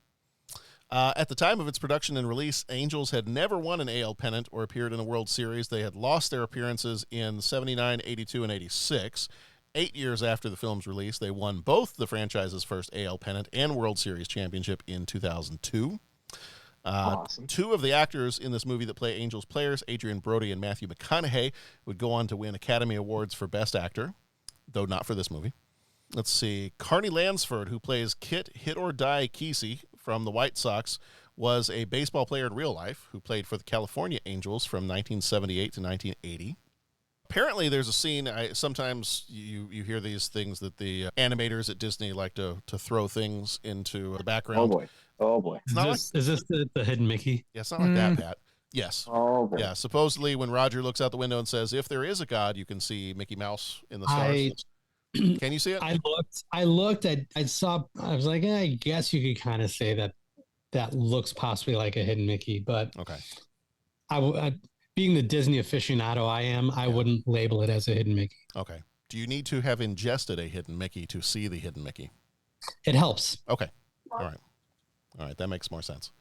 At the time of its production and release, Angels had never won an AL pennant or appeared in a World Series. They had lost their appearances in 79, 82, and 86. 8 years after the film's release, they won both the franchise's first AL pennant and World Series championship in 2002. Awesome. Two of the actors in this movie that play Angels players, Adrian Brody and Matthew McConaughey, would go on to win Academy Awards for Best Actor, though not for this movie. Let's see. Carney Lansford, who plays Kit Hit or Die Kesey from the White Sox, was a baseball player in real life who played for the California Angels from 1978 to 1980. Apparently, there's a scene. Sometimes you hear these things that the animators at Disney like to throw things into the background. Oh boy. Is this the hidden Mickey? Yeah, it's not like that, Pat. Yes. Oh boy. Yeah. Supposedly, when Roger looks out the window and says, "If there is a God," you can see Mickey Mouse in the stars. Can you see it? I looked. I saw. I was like, I guess you could kind of say that looks possibly like a hidden Mickey, but Okay. I being the Disney aficionado I am, I wouldn't label it as a hidden Mickey. Okay. Do you need to have ingested a hidden Mickey to see the hidden Mickey? It helps. Okay. All right. That makes more sense.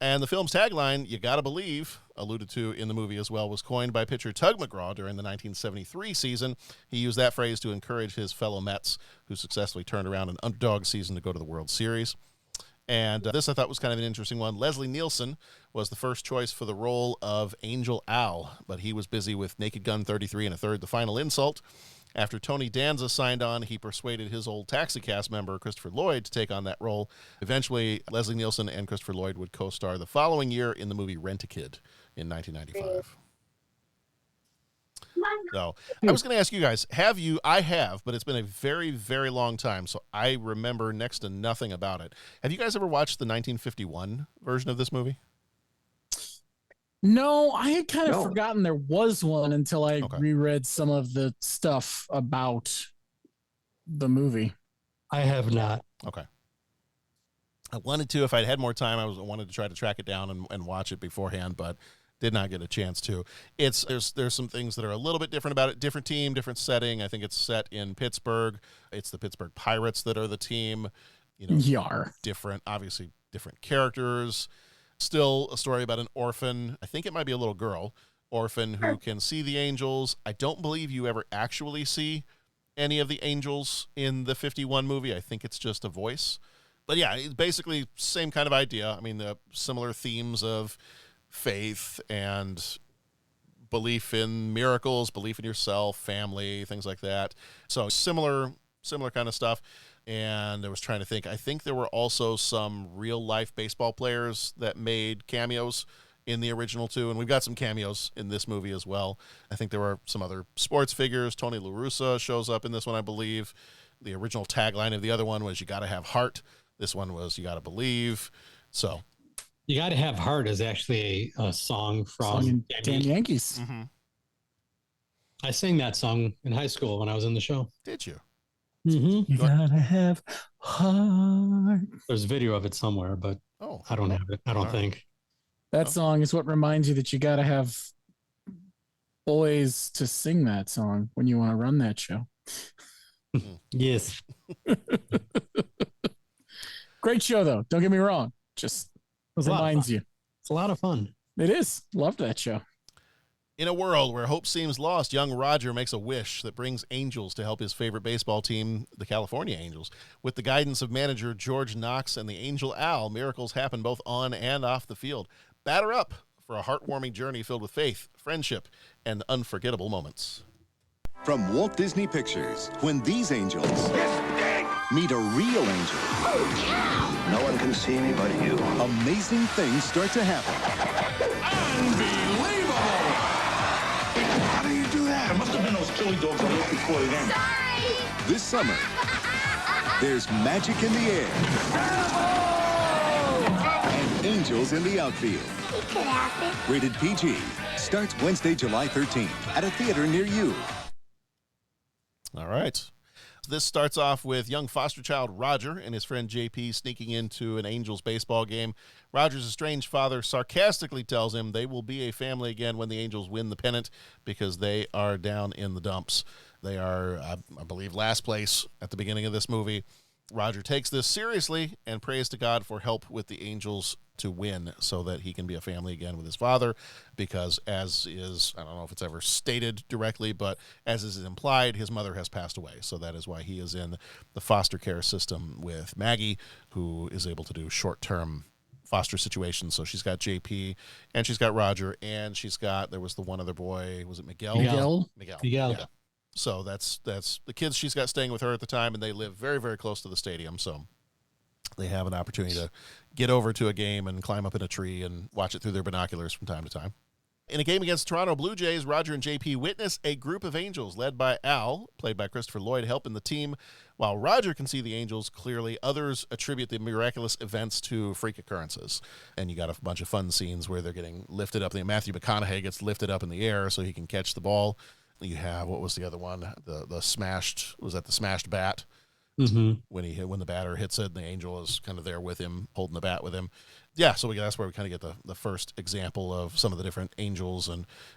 And the film's tagline, "You Gotta Believe," alluded to in the movie as well, was coined by pitcher Tug McGraw during the 1973 season. He used that phrase to encourage his fellow Mets, who successfully turned around an underdog season to go to the World Series. And this I thought was kind of an interesting one. Leslie Nielsen was the first choice for the role of Angel Al, but he was busy with Naked Gun 33 and a Third, The Final Insult. After Tony Danza signed on, he persuaded his old Taxi cast member, Christopher Lloyd, to take on that role. Eventually, Leslie Nielsen and Christopher Lloyd would co-star the following year in the movie Rent-A-Kid in 1995. So I was going to ask you guys, have you? I have, but it's been a very, very long time, so I remember next to nothing about it. Have you guys ever watched the 1951 version of this movie? No, I had kind of No. forgotten there was one until I Okay. reread some of the stuff about the movie. I have not. Okay. I wanted to, if I'd had more time, I wanted to try to track it down and watch it beforehand, but did not get a chance to. There's some things that are a little bit different about it. Different team, different setting. I think it's set in Pittsburgh. It's the Pittsburgh Pirates that are the team. You know, Yar. obviously different characters. Still a story about an orphan. I think it might be a little girl, orphan who can see the angels. I don't believe you ever actually see any of the angels in the 51 movie. I think it's just a voice. But yeah, it's basically same kind of idea. I mean, the similar themes of faith and belief in miracles, belief in yourself, family, things like that. So similar kind of stuff. And I was trying to think. I think there were also some real life baseball players that made cameos in the original too, and we've got some cameos in this movie as well. I think there were some other sports figures. Tony La Russa shows up in this one, I believe. The original tagline of the other one was "You got to have heart." This one was "You got to believe." So, You Gotta Have Heart is actually a song from Song in Damn Yankees. I sang that song in high school when I was in the show. did you? Mm-hmm. You gotta have heart. There's a video of it somewhere, but Oh, I don't have it. I don't All right. think. That song is what reminds you that you gotta have boys to sing that song when you want to run that show. Yes. Great show though. Don't get me wrong. Just It was a lot of reminds fun. you. It's a lot of fun. It is. Loved that show. In a world where hope seems lost, young Roger makes a wish that brings angels to help his favorite baseball team, the California Angels. With the guidance of manager George Knox and the Angel Al, miracles happen both on and off the field. Batter up for a heartwarming journey filled with faith, friendship, and unforgettable moments. From Walt Disney Pictures, when these angels meet a real angel, No one can see me but you. amazing things start to happen. How do you do that? It must have been those chili dogs I looked before the game. This summer, there's magic in the air and angels in the outfield. It could happen. Rated PG. Starts Wednesday, July 13th at a theater near you. All right. This starts off with young foster child Roger and his friend JP sneaking into an Angels baseball game. Roger's estranged father sarcastically tells him they will be a family again when the Angels win the pennant because they are down in the dumps. They are, I believe, last place at the beginning of this movie. Roger takes this seriously and prays to God for help with the Angels to win so that he can be a family again with his father, because as is, I don't know if it's ever stated directly, but as is implied, his mother has passed away. So that is why he is in the foster care system with Maggie, who is able to do short-term foster situations. So she's got JP and she's got Roger and there was the one other boy, was it Miguel? Miguel. Miguel. Yeah. So that's the kids she's got staying with her at the time, and they live very, very close to the stadium. So they have an opportunity to get over to a game and climb up in a tree and watch it through their binoculars from time to time. In a game against Toronto Blue Jays, Roger and JP witness a group of angels led by Al, played by Christopher Lloyd, helping the team. While Roger can see the angels clearly, others attribute the miraculous events to freak occurrences. And you got a bunch of fun scenes where they're getting lifted up. Matthew McConaughey gets lifted up in the air so he can catch the ball. You have, what was the other one? The smashed bat? Mm-hmm. When the batter hits it, and the angel is kind of there with him, holding the bat with him. Yeah, so that's where we kind of get the first example of some of the different angels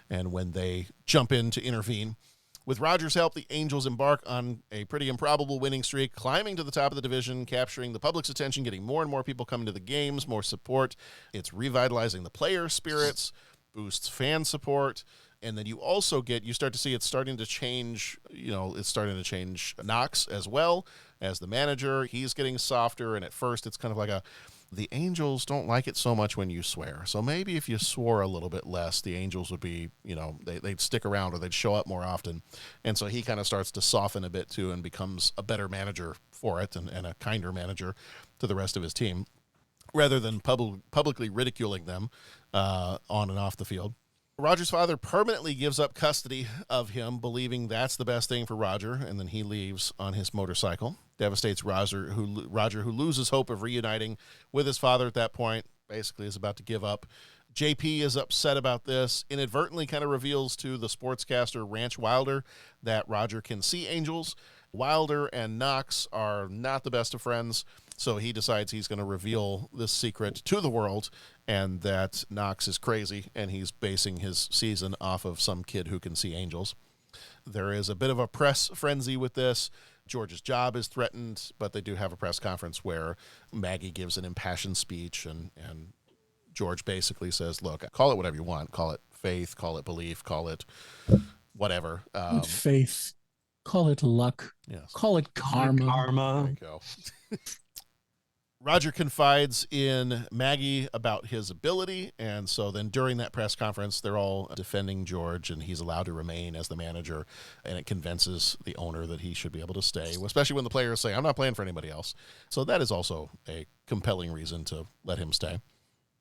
and when they jump in to intervene. With Roger's help, the Angels embark on a pretty improbable winning streak, climbing to the top of the division, capturing the public's attention, getting more and more people coming to the games, more support. It's revitalizing the player spirits, boosts fan support. And then you start to see it's starting to change, Knox as well as the manager. He's getting softer, and at first it's kind of like the Angels don't like it so much when you swear. So maybe if you swore a little bit less, the Angels would be, they'd stick around or they'd show up more often. And so he kind of starts to soften a bit too and becomes a better manager for it and a kinder manager to the rest of his team, rather than publicly ridiculing them on and off the field. Roger's father permanently gives up custody of him, believing that's the best thing for Roger, and then he leaves on his motorcycle. Devastates Roger, who loses hope of reuniting with his father at that point, basically is about to give up. JP is upset about this, inadvertently kind of reveals to the sportscaster Ranch Wilder that Roger can see angels. Wilder and Knox are not the best of friends, so he decides he's going to reveal this secret to the world, and that Knox is crazy, and he's basing his season off of some kid who can see angels. There is a bit of a press frenzy with this. George's job is threatened, but they do have a press conference where Maggie gives an impassioned speech, and George basically says, look, call it whatever you want. Call it faith, call it belief, call it whatever. Faith. Call it luck. Yes. Call it karma. There you go. Roger confides in Maggie about his ability, and so then during that press conference, they're all defending George, and he's allowed to remain as the manager, and it convinces the owner that he should be able to stay, especially when the players say, I'm not playing for anybody else. So that is also a compelling reason to let him stay.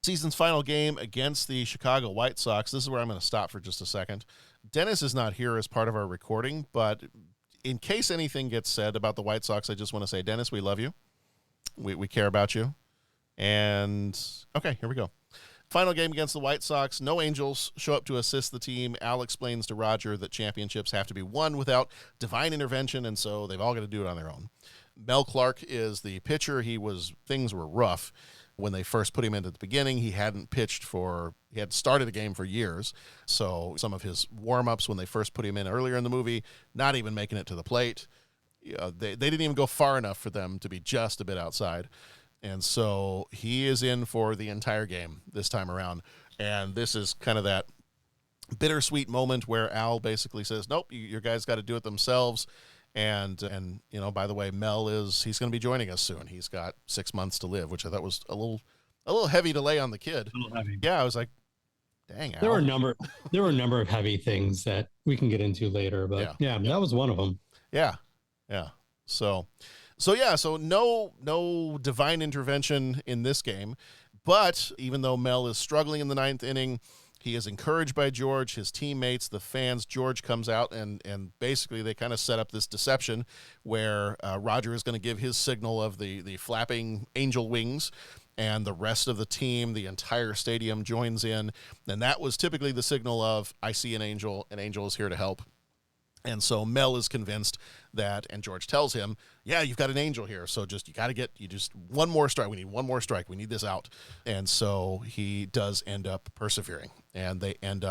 Season's final game against the Chicago White Sox. This is where I'm going to stop for just a second. Dennis is not here as part of our recording, but in case anything gets said about the White Sox, I just want to say, Dennis, we love you. We care about you. And, okay, here we go. Final game against the White Sox. No Angels show up to assist the team. Al explains to Roger that championships have to be won without divine intervention, and so they've all got to do it on their own. Mel Clark is the pitcher. Things were rough when they first put him in at the beginning. He had started a game for years. So some of his warm-ups when they first put him in earlier in the movie, not even making it to the plate. They didn't even go far enough for them to be just a bit outside. And so he is in for the entire game this time around. And this is kind of that bittersweet moment where Al basically says, nope, your guys got to do it themselves. And by the way, he's going to be joining us soon. He's got 6 months to live, which I thought was a little heavy to lay on the kid. A little heavy. Yeah, I was like, dang, Al. There were a number of heavy things that we can get into later, but yeah, that was one of them. Yeah. Yeah. So no divine intervention in this game, but even though Mel is struggling in the ninth inning, he is encouraged by George, his teammates, the fans. George comes out and basically they kind of set up this deception where Roger is going to give his signal of the flapping angel wings, and the rest of the team, the entire stadium joins in. And that was typically the signal of, I see an angel is here to help. And so Mel is convinced that, and George tells him, yeah, you've got an angel here. So just one more strike. We need one more strike. We need this out. And so he does end up persevering, and it ends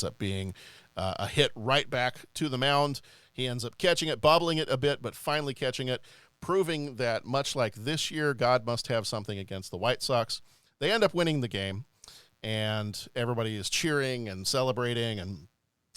up being a hit right back to the mound. He ends up catching it, bobbling it a bit, but finally catching it, proving that much like this year, God must have something against the White Sox. They end up winning the game, and everybody is cheering and celebrating, and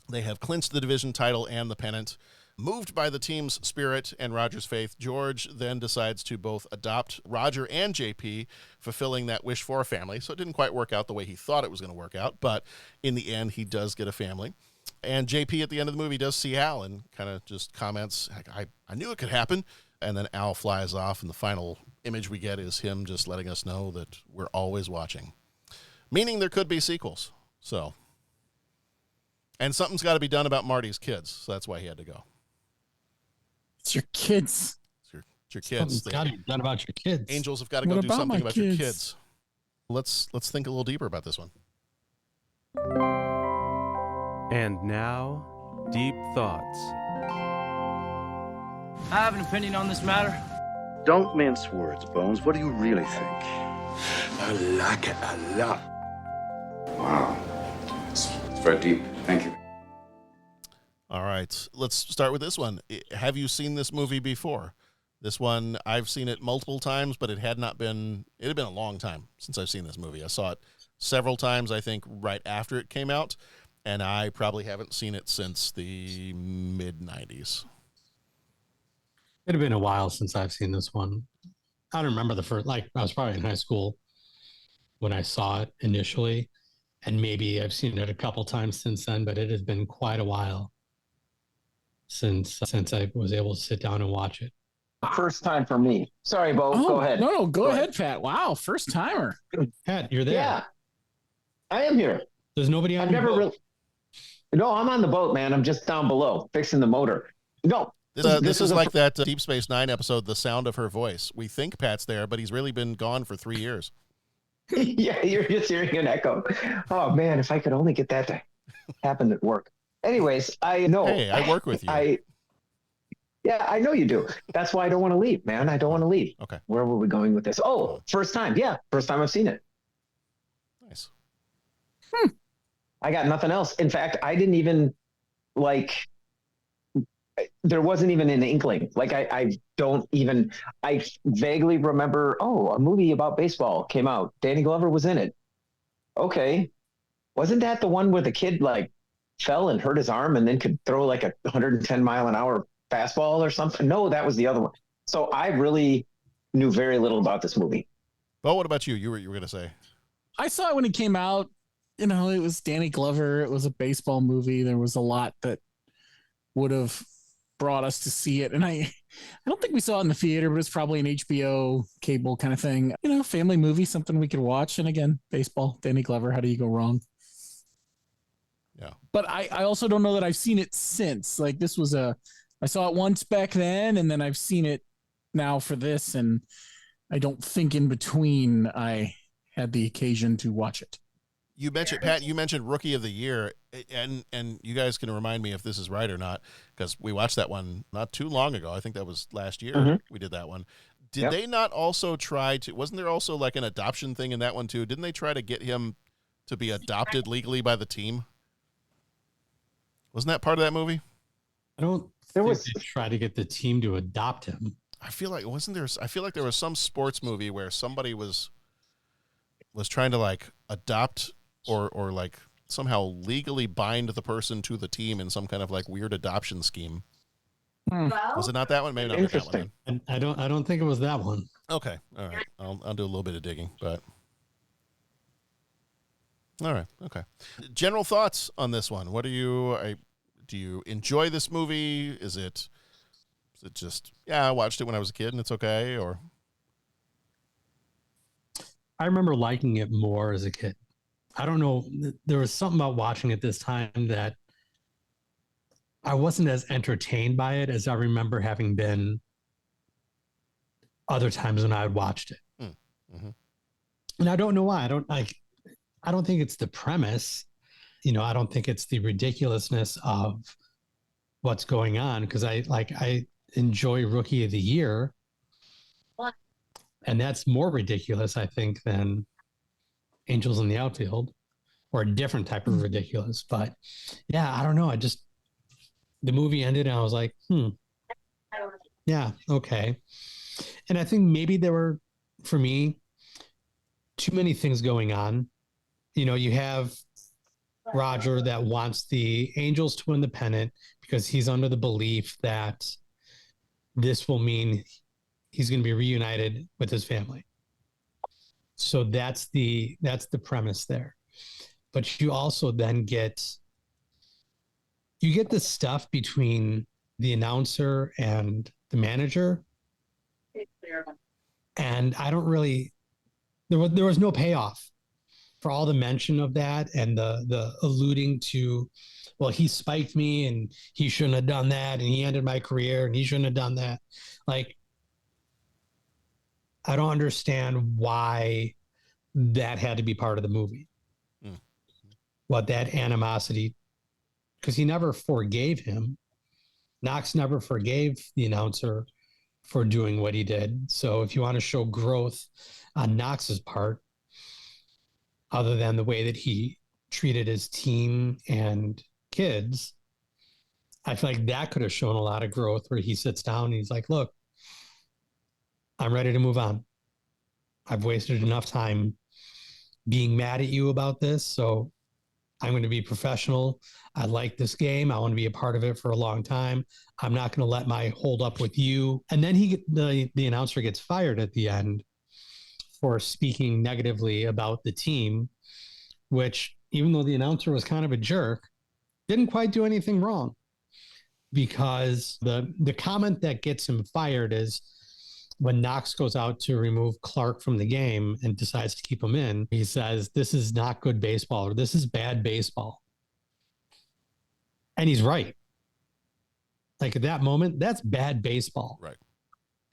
they have clinched the division title and the pennant. Moved by the team's spirit and Roger's faith, George then decides to both adopt Roger and JP, fulfilling that wish for a family. So it didn't quite work out the way he thought it was going to work out, but in the end, he does get a family. And JP at the end of the movie does see Al and kind of just comments, I knew it could happen. And then Al flies off, and the final image we get is him just letting us know that we're always watching, meaning there could be sequels. So... And something's got to be done about Marty's kids, so that's why he had to go. It's your kids. It's your kids. Something's got to be done about your kids. Angels have got to go do something about your kids. Let's think a little deeper about this one. And now, Deep Thoughts. I have an opinion on this matter. Don't mince words, Bones. What do you really think? I like it a lot. Wow. It's very deep. Thank you. All right, let's start with this one. Have you seen this movie before? This one, I've seen it multiple times, but it had been a long time since I've seen this movie. I saw it several times, I think, right after it came out, and I probably haven't seen it since the mid-90s. It had been a while since I've seen this one. I don't remember the first, I was probably in high school when I saw it initially. And maybe I've seen it a couple times since then, but it has been quite a while since I was able to sit down and watch it. First time for me. Sorry, Bo. Go ahead. No, go ahead, Pat. Wow, first timer. Pat, you're there. Yeah, I am here. There's nobody on. No, I'm on the boat, man. I'm just down below fixing the motor. No, This is like that Deep Space Nine episode, The Sound of Her Voice. We think Pat's there, but he's really been gone for 3 years. Yeah, you're just hearing an echo. Oh man, if I could only get that to happen at work. Anyways, I know. Hey, I work with you. Yeah, I know you do. That's why I don't want to leave, man. I don't want to leave. Okay. Where were we going with this? Oh, first time. Yeah, first time I've seen it. Nice. I got nothing else. In fact, I didn't even there wasn't even an inkling. Like I vaguely remember, a movie about baseball came out. Danny Glover was in it. Okay. Wasn't that the one where the kid fell and hurt his arm and then could throw like a 110 mile an hour fastball or something? No, that was the other one. So I really knew very little about this movie. Well, what about you? You were going to say. I saw it when it came out. It was Danny Glover. It was a baseball movie. There was a lot that would have brought us to see it. And I don't think we saw it in the theater, but it's probably an HBO cable kind of thing. Family movie, something we could watch. And again, baseball, Danny Glover. How do you go wrong? Yeah. But I also don't know that I've seen it since. Like this was I saw it once back then, and then I've seen it now for this. And I don't think in between I had the occasion to watch it. You mentioned, Pat, Rookie of the Year, and you guys can remind me if this is right or not, because we watched that one not too long ago. I think that was last year we did that one. Did they not also try to, wasn't there also like an adoption thing in that one too? Didn't they try to get him to be adopted legally by the team? Wasn't that part of that movie? I don't think they try to get the team to adopt him. I feel like there was some sports movie where somebody was trying to like adopt or like somehow legally bind the person to the team in some kind of like weird adoption scheme. Was it not that one? Maybe not that one. Then. I don't think it was that one. Okay. All right. I'll do a little bit of digging, but all right. Okay. General thoughts on this one. What do you enjoy this movie? Is it just, I watched it when I was a kid and it's okay, or? I remember liking it more as a kid. I don't know. There was something about watching it this time that I wasn't as entertained by it as I remember having been other times when I had watched it. Mm-hmm. And I don't know why. I don't think it's the premise. I don't think it's the ridiculousness of what's going on, because I enjoy Rookie of the Year. And that's more ridiculous, I think, than Angels in the Outfield, or a different type of ridiculous. But yeah, I don't know. The movie ended and I was like, yeah, okay. And I think maybe there were, for me, too many things going on. You have Roger that wants the Angels to win the pennant because he's under the belief that this will mean he's going to be reunited with his family. So that's the premise there. But you also then get the stuff between the announcer and the manager. And I don't really, there was no payoff for all the mention of that and the alluding to, well, he spiked me and he shouldn't have done that, and he ended my career and he shouldn't have done that. Like, I don't understand why that had to be part of the movie. What that animosity, because he never forgave him. Knox never forgave the announcer for doing what he did. So if you want to show growth on Knox's part, other than the way that he treated his team and kids, I feel like that could have shown a lot of growth, where he sits down and he's like, look, I'm ready to move on. I've wasted enough time being mad at you about this. So I'm going to be professional. I like this game. I want to be a part of it for a long time. I'm not going to let my hold up with you. And then the announcer gets fired at the end for speaking negatively about the team, which, even though the announcer was kind of a jerk, didn't quite do anything wrong, because the comment that gets him fired is when Knox goes out to remove Clark from the game and decides to keep him in, he says, this is not good baseball, or this is bad baseball. And he's right. Like at that moment, that's bad baseball. Right.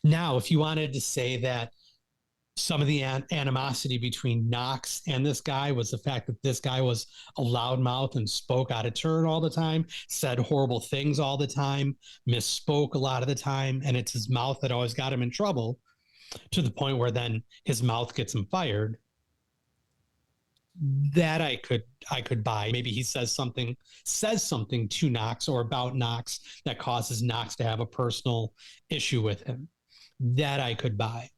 Now, if you wanted to say that some of the animosity between Knox and this guy was the fact that this guy was a loudmouth and spoke out of turn all the time, said horrible things all the time, misspoke a lot of the time, and it's his mouth that always got him in trouble, to the point where then his mouth gets him fired. That I could buy. Maybe he says something to Knox or about Knox that causes Knox to have a personal issue with him. That I could buy.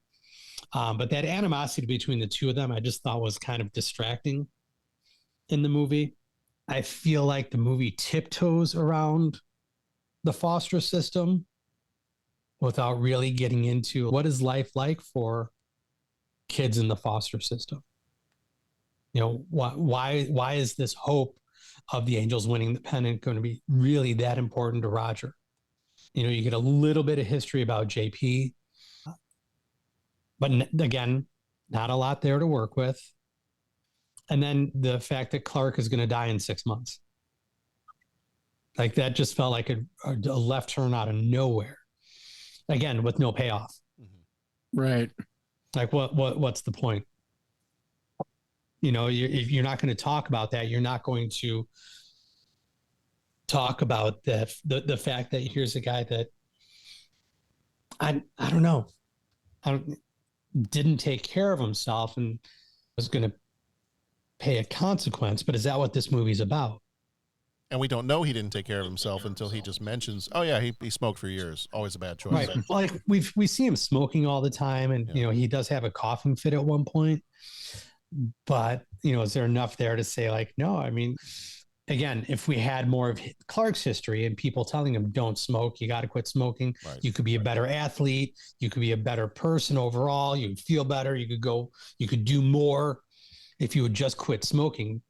But that animosity between the two of them, I just thought was kind of distracting in the movie. I feel like the movie tiptoes around the foster system without really getting into what is life like for kids in the foster system. You know, why is this hope of the Angels winning the pennant going to be really that important to Roger? You know, you get a little bit of history about JP, but again, not a lot there to work with. And then the fact that Clark is going to die in 6 months. Like that just felt like a left turn out of nowhere. Again, with no payoff. Right. Like what's the point? You know, if you're not going to talk about that, you're not going to talk about the fact that here's a guy that I don't know. Didn't take care of himself and was going to pay a consequence. But is that what this movie's about? And we don't know he didn't take care of himself until he just mentions, oh yeah, he smoked for years. Always a bad choice. Right. Like we see him smoking all the time, and you know, he does have a coughing fit at one point. But, you know, is there enough there to say like, no, I mean, again, if we had more of Clark's history and people telling him don't smoke, you got to quit smoking. Right. You could be a better athlete. You could be a better person overall. You would feel better. You could do more if you would just quit smoking,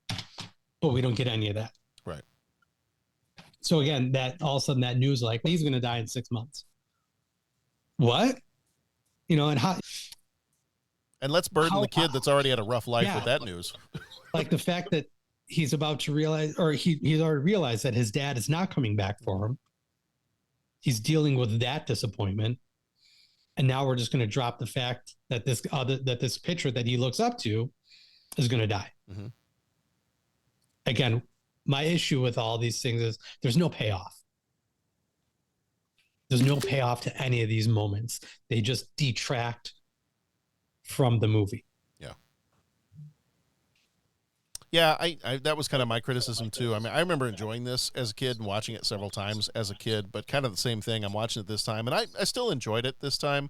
but we don't get any of that. Right. So again, that all of a sudden that news, like he's going to die in 6 months. What? You know, and how, and let's burden the kid that's already had a rough life with that news. Like the fact that he's about to realize, or he's already realized that his dad is not coming back for him. He's dealing with that disappointment. And now we're just going to drop the fact that this pitcher that he looks up to is going to die. Mm-hmm. Again, my issue with all these things is there's no payoff. There's no payoff to any of these moments. They just detract from the movie. Yeah, I that was kind of my criticism too. I mean, I remember enjoying this as a kid and watching it several times as a kid, but kind of the same thing. I'm watching it this time, and I still enjoyed it this time.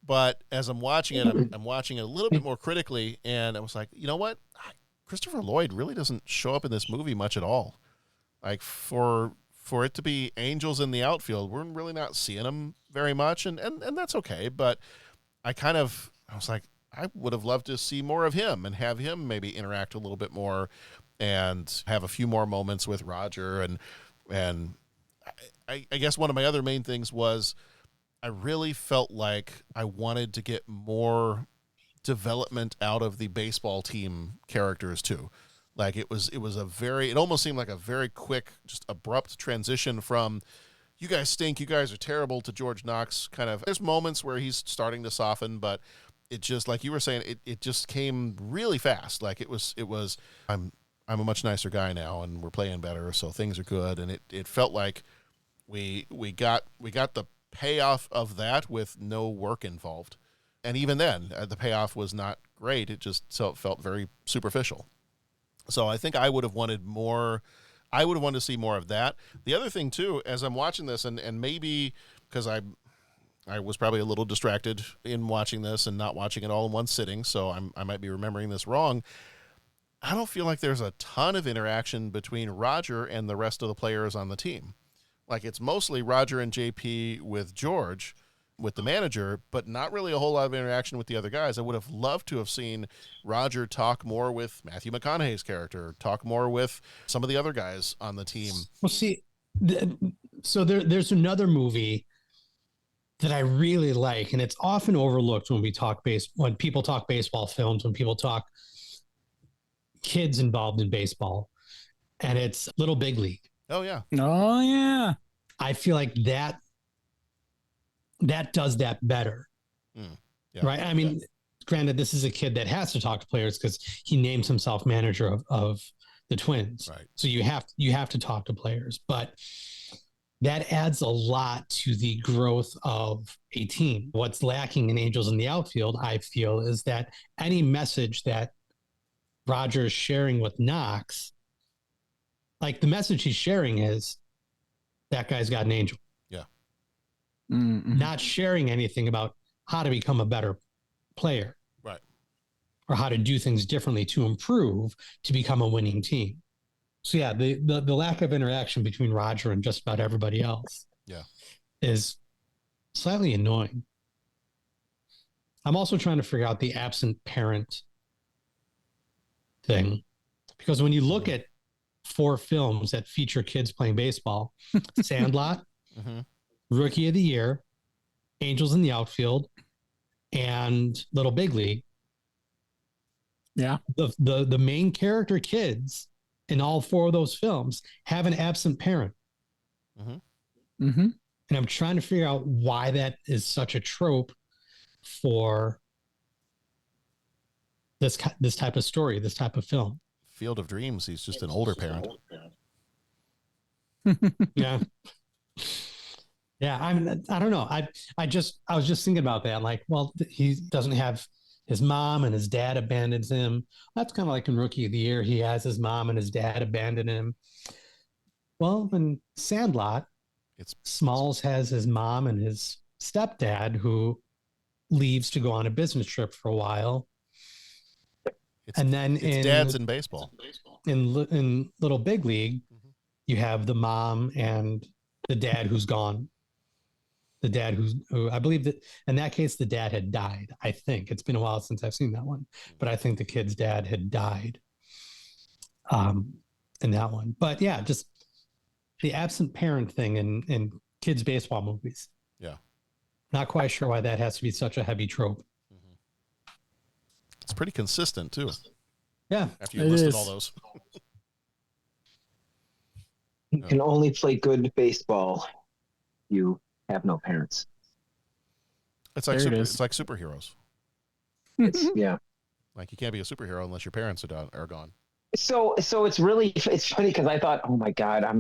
But as I'm watching it, I'm watching it a little bit more critically, and I was like, you know what? Christopher Lloyd really doesn't show up in this movie much at all. Like for it to be Angels in the outfield, we're really not seeing him very much, and that's okay. But I was like, I would have loved to see more of him and have him maybe interact a little bit more and have a few more moments with Roger. And I guess one of my other main things was I really felt like I wanted to get more development out of the baseball team characters too. Like it almost seemed like a very quick, just abrupt transition from you guys stink, you guys are terrible to George Knox kind of. There's moments where he's starting to soften, but it just, like you were saying, it just came really fast. Like it was I'm a much nicer guy now and we're playing better, so things are good. And it felt like we got the payoff of that with no work involved. And even then, the payoff was not great. It just felt very superficial. So I think I would have wanted more. I would have wanted to see more of that. The other thing too, as I'm watching this, and maybe because I was probably a little distracted in watching this and not watching it all in one sitting, so I might be remembering this wrong. I don't feel like there's a ton of interaction between Roger and the rest of the players on the team. Like it's mostly Roger and JP with George, with the manager, but not really a whole lot of interaction with the other guys. I would have loved to have seen Roger talk more with Matthew McConaughey's character, talk more with some of the other guys on the team. Well, see, so there's another movie that I really like, and it's often overlooked when when people talk baseball films, when people talk kids involved in baseball, and it's Little Big League. Oh yeah. Oh yeah. I feel like that does that better. Yeah. Right. I mean, granted, this is a kid that has to talk to players because he names himself manager of the Twins. Right. So you have to talk to players, but that adds a lot to the growth of a team. What's lacking in Angels in the Outfield, I feel, is that any message that Roger is sharing with Knox, like the message he's sharing is that guy's got an angel. Yeah. Mm-hmm. Not sharing anything about how to become a better player. Right. Or how to do things differently to improve to become a winning team. So yeah, the lack of interaction between Roger and just about everybody else is slightly annoying. I'm also trying to figure out the absent parent thing, because when you look at 4 films that feature kids playing baseball, Sandlot, Rookie of the Year, Angels in the Outfield, and Little Big League. Yeah. The main character kids in all 4 of those films have an absent parent. Mm-hmm. And I'm trying to figure out why that is such a trope for this type of story, this type of film. Field of Dreams, he's just an older parent. Yeah. Yeah, I don't know. I was just thinking about that. Like, well, he doesn't have his mom and his dad abandons him. That's kind of like in Rookie of the Year. He has his mom and his dad abandon him. Well, in Sandlot, Smalls has his mom and his stepdad who leaves to go on a business trip for a while. And then it's dads in baseball. In Little Big League, you have the mom and the dad who's gone. The dad who I believe that in that case, the dad had died. I think it's been a while since I've seen that one, but I think the kid's dad had died in that one. But yeah, just the absent parent thing in kids' baseball movies. Yeah. Not quite sure why that has to be such a heavy trope. It's pretty consistent too. Yeah. After you listed all those. You can only play good baseball. You have no parents. It's like it's like superheroes. Yeah. Like you can't be a superhero unless your parents are gone. So it's funny because I thought, oh my God, I'm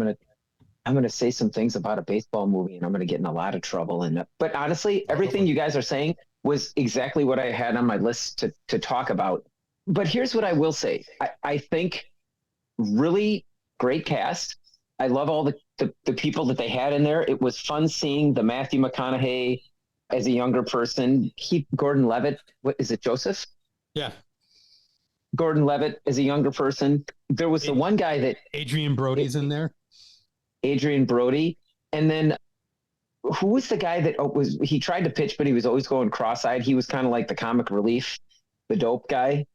gonna say some things about a baseball movie and I'm gonna get in a lot of trouble. But honestly, everything you guys are saying was exactly what I had on my list to talk about. But here's what I will say. I think really great cast. I love all the people that they had in there. It was fun seeing the Matthew McConaughey as a younger person. Gordon-Levitt. What is it, Joseph? Yeah. Gordon-Levitt as a younger person. There was the one guy that Adrian Brody's in there. Adrian Brody. And then who was the guy that he tried to pitch, but he was always going cross-eyed. He was kind of like the comic relief, the dope guy.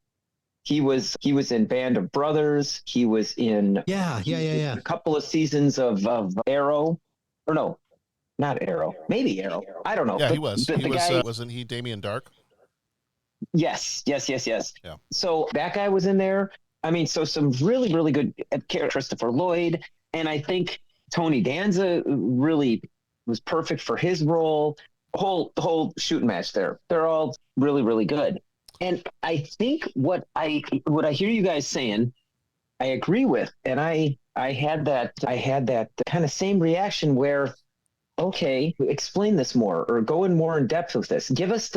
He was in Band of Brothers. He was in a couple of seasons of Arrow, or no, not Arrow, maybe Arrow. I don't know. Yeah, but he was. The guy, wasn't he Damien Dark? Yes. Yeah. So that guy was in there. I mean, so some really, really good character, Christopher Lloyd, and I think Tony Danza really was perfect for his role. The whole shooting match there. They're all really, really good. And I think what I hear you guys saying, I agree with. And I had that kind of same reaction where, okay, explain this more or go in more in depth with this. Give us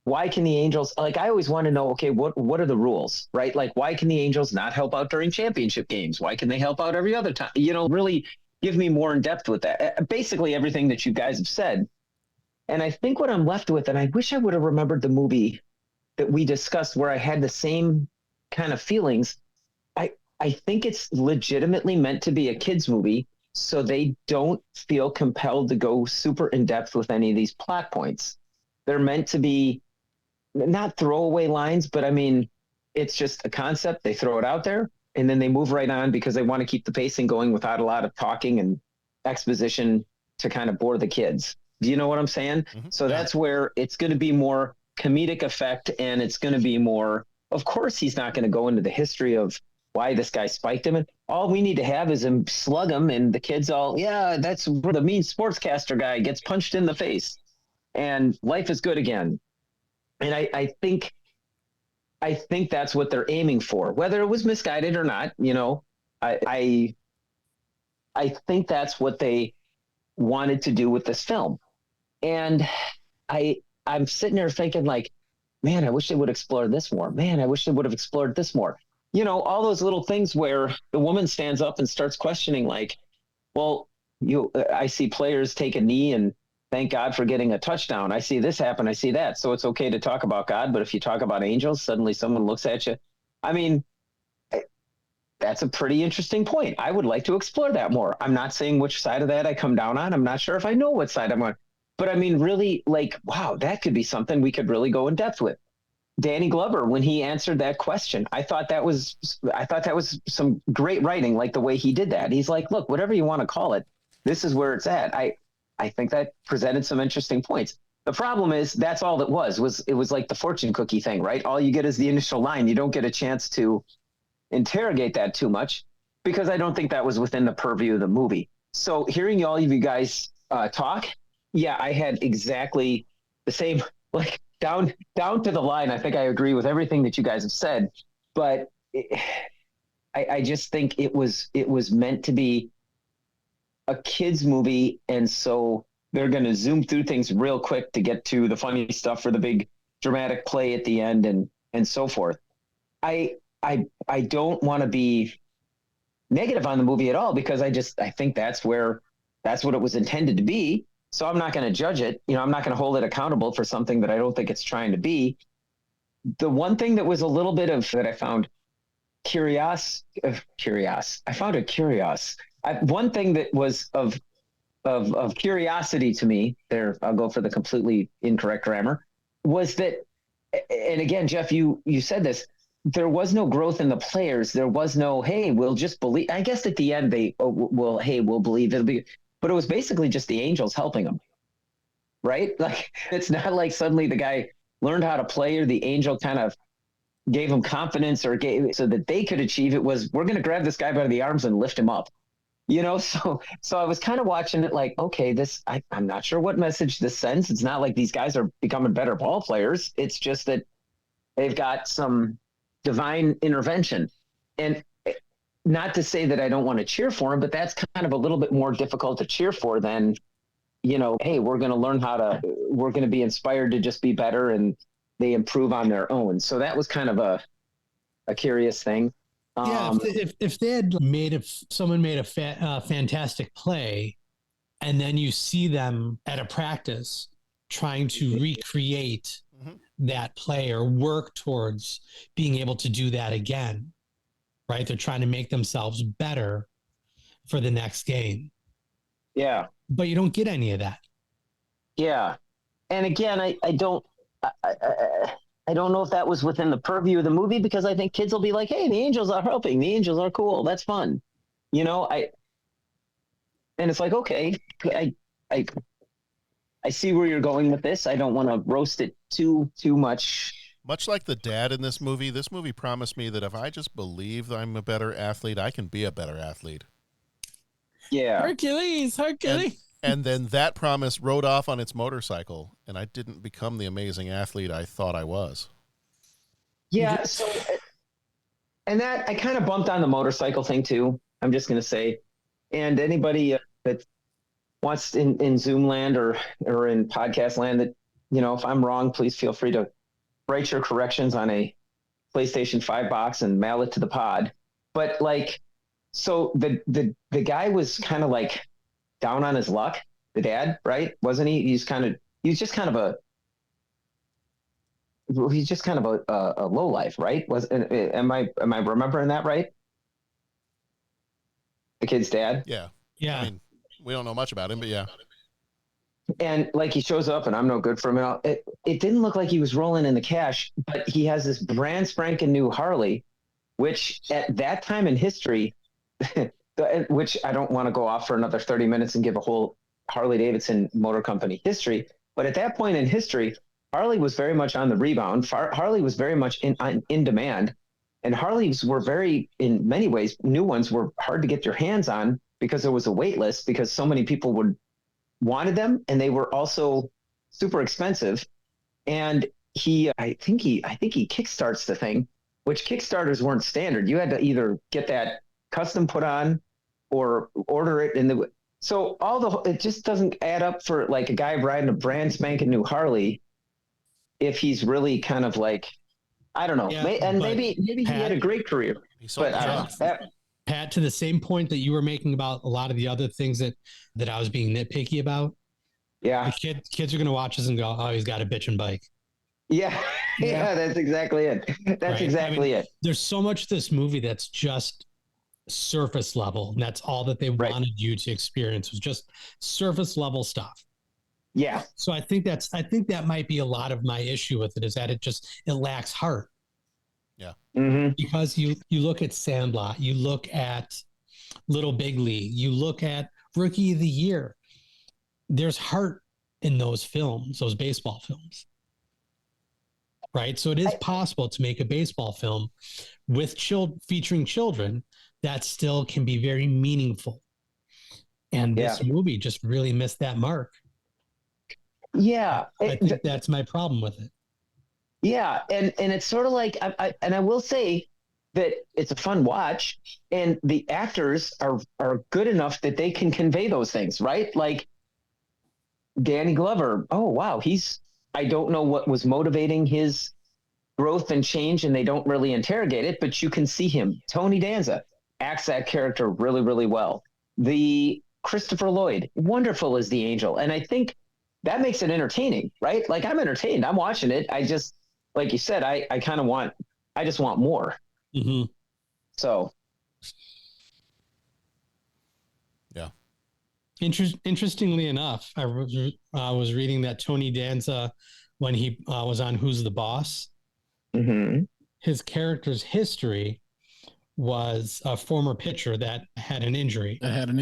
why can the Angels, like I always want to know, okay, what are the rules, right? Like why can the Angels not help out during championship games? Why can they help out every other time? Really give me more in depth with that. Basically everything that you guys have said. And I think what I'm left with, and I wish I would have remembered the movie that we discussed where I had the same kind of feelings. I think it's legitimately meant to be a kid's movie, so they don't feel compelled to go super in depth with any of these plot points. They're meant to be not throwaway lines, but I mean, it's just a concept. They throw it out there and then they move right on because they want to keep the pacing going without a lot of talking and exposition to kind of bore the kids. Do you know what I'm saying? Mm-hmm. So that's where it's going to be more comedic effect, and it's going to be more, of course, he's not going to go into the history of why this guy spiked him. all we need to have is him slug him, and the kids all, yeah, that's where the mean sportscaster guy gets punched in the face, and life is good again. And I think that's what they're aiming for, whether it was misguided or not. I think that's what they wanted to do with this film. And I'm sitting there thinking, like, man, I wish they would explore this more. Man, I wish they would have explored this more. All those little things where the woman stands up and starts questioning, like, well, I see players take a knee and thank God for getting a touchdown. I see this happen. I see that. So it's okay to talk about God. But if you talk about angels, suddenly someone looks at you. I mean, that's a pretty interesting point. I would like to explore that more. I'm not saying which side of that I come down on. I'm not sure if I know what side I'm on. But I mean, really, like, wow, that could be something we could really go in depth with. Danny Glover, when he answered that question, I thought that was some great writing, like the way he did that. He's like, look, whatever you want to call it, this is where it's at. I think that presented some interesting points. The problem is that's all it was it was like the fortune cookie thing, right? All you get is the initial line. You don't get a chance to interrogate that too much, because I don't think that was within the purview of the movie. So hearing all of you guys talk, yeah, I had exactly the same, like, down to the line. I think I agree with everything that you guys have said, but I just think it was meant to be a kids movie, and so they're going to zoom through things real quick to get to the funny stuff or the big dramatic play at the end and so forth. I don't want to be negative on the movie at all, because I think that's what it was intended to be. So I'm not going to judge it. I'm not going to hold it accountable for something that I don't think it's trying to be. The one thing that was a little bit of that I found curious. I found it curious. One thing that was of curiosity to me there, I'll go for the completely incorrect grammar, was that, and again, Jeff, you said this, there was no growth in the players. There was no, hey, we'll just believe. I guess at the end we'll believe it'll be, but it was basically just the Angels helping them, right? Like, it's not like suddenly the guy learned how to play, or the Angel kind of gave him confidence or so that they could achieve it. Was, we're going to grab this guy by the arms and lift him up, so I was kind of watching it like, okay, I'm not sure what message this sends. It's not like these guys are becoming better ball players. It's just that they've got some divine intervention. And not to say that I don't want to cheer for them, but that's kind of a little bit more difficult to cheer for than, hey, we're going to learn we're going to be inspired to just be better, and they improve on their own. So that was kind of a curious thing. Yeah, if they had someone made a fantastic play, and then you see them at a practice trying to recreate that play or work towards being able to do that again, right? They're trying to make themselves better for the next game. Yeah. But you don't get any of that. Yeah. And again, I don't know if that was within the purview of the movie, because I think kids will be like, hey, the Angels are helping. The Angels are cool. That's fun. And it's like, okay, I see where you're going with this. I don't want to roast it too much. Much like the dad in this movie promised me that if I just believe that I'm a better athlete, I can be a better athlete. Yeah. Hercules. And then that promise rode off on its motorcycle, and I didn't become the amazing athlete I thought I was. Yeah. So, and that I kind of bumped on the motorcycle thing too. I'm just going to say, and anybody that wants in Zoom land or in podcast land that, if I'm wrong, please feel free to write your corrections on a PlayStation 5 box and mail it to the pod. But like, so the guy was kind of like down on his luck, the dad, right? Wasn't he? He's just kind of a low life, right? Am I remembering that right? The kid's dad? Yeah. Yeah. I mean, we don't know much about him, but yeah. And like, he shows up and I'm no good for him. It didn't look like he was rolling in the cash, but he has this brand spanking new Harley, which at that time in history, which I don't want to go off for another 30 minutes and give a whole Harley Davidson Motor Company history. But at that point in history, Harley was very much on the rebound. Harley was very much in demand. And Harleys were in many ways, new ones were hard to get your hands on because there was a wait list because so many people wanted them, and they were also super expensive. And I think he kickstarts the thing, which Kickstarters weren't standard. You had to either get that custom put on or order it so it just doesn't add up for like a guy riding a brand spanking new Harley if he's really kind of like, I don't know. Yeah, maybe he had a great career. Pat, to the same point that you were making about a lot of the other things that I was being nitpicky about. Yeah. The kids are going to watch this and go, oh, he's got a bitchin' bike. Yeah. Yeah, that's exactly it. That's exactly it. There's so much of this movie that's just surface level. And that's all that they wanted you to experience was just surface level stuff. Yeah. So I think that might be a lot of my issue with it, is that it lacks heart. Yeah. Mm-hmm. Because you look at Sandlot, you look at Little Big League, you look at Rookie of the Year. There's heart in those films, those baseball films. Right? So it is possible to make a baseball film with featuring children that still can be very meaningful. And this movie just really missed that mark. Yeah. I think that's my problem with it. Yeah. And it's sort of like, I will say that it's a fun watch, and the actors are good enough that they can convey those things, right? Like Danny Glover. Oh, wow. I don't know what was motivating his growth and change, and they don't really interrogate it, but you can see him. Tony Danza acts that character really, really well. The Christopher Lloyd, wonderful as the Angel. And I think that makes it entertaining, right? Like, I'm entertained. I'm watching it. I just, like you said, I just want more. Mm-hmm. So. Yeah. Interestingly enough, I was reading that Tony Danza, when he was on Who's the Boss, his character's history was a former pitcher that had an injury. On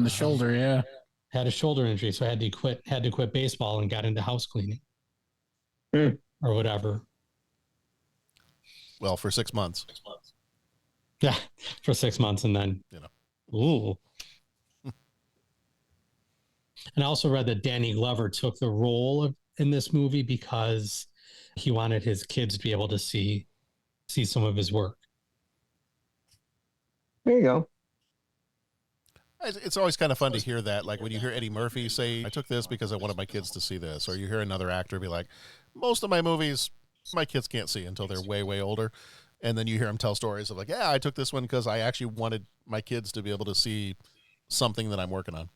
the shoulder, yeah. Had a shoulder injury, so had to quit baseball and got into house cleaning or whatever. Well, for 6 months. Yeah, for 6 months, and then ooh. And I also read that Danny Glover took the role in this movie because he wanted his kids to be able to see some of his work. There you go. It's always kind of fun to hear that. Like when you hear Eddie Murphy say, I took this because I wanted my kids to see this. Or you hear another actor be like, most of my movies, my kids can't see until they're way, way older. And then you hear him tell stories of like, yeah, I took this one because I actually wanted my kids to be able to see something that I'm working on.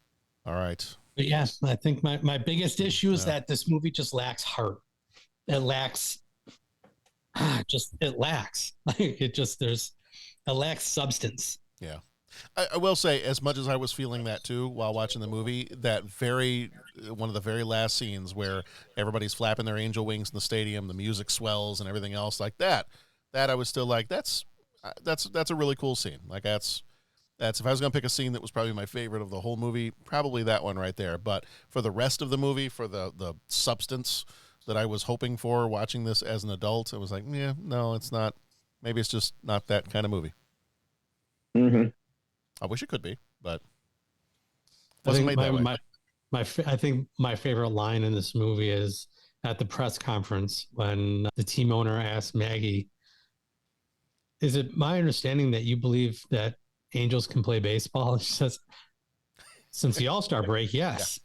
All right. But yeah, I think my biggest issue is that this movie just lacks heart. It lacks, it lacks. It lacks substance. Yeah. I will say, as much as I was feeling that too while watching the movie, one of the very last scenes where everybody's flapping their angel wings in the stadium, the music swells and everything else like that I was still like, that's a really cool scene. Like that's if I was going to pick a scene that was probably my favorite of the whole movie, probably that one right there. But for the rest of the movie, for the substance that I was hoping for watching this as an adult, I was like, yeah, no, it's not. Maybe it's just not that kind of movie. Mm-hmm. I wish it could be, but I think my favorite line in this movie is at the press conference when the team owner asked Maggie, is it my understanding that you believe that Angels can play baseball? She says, since the All-Star break, yes.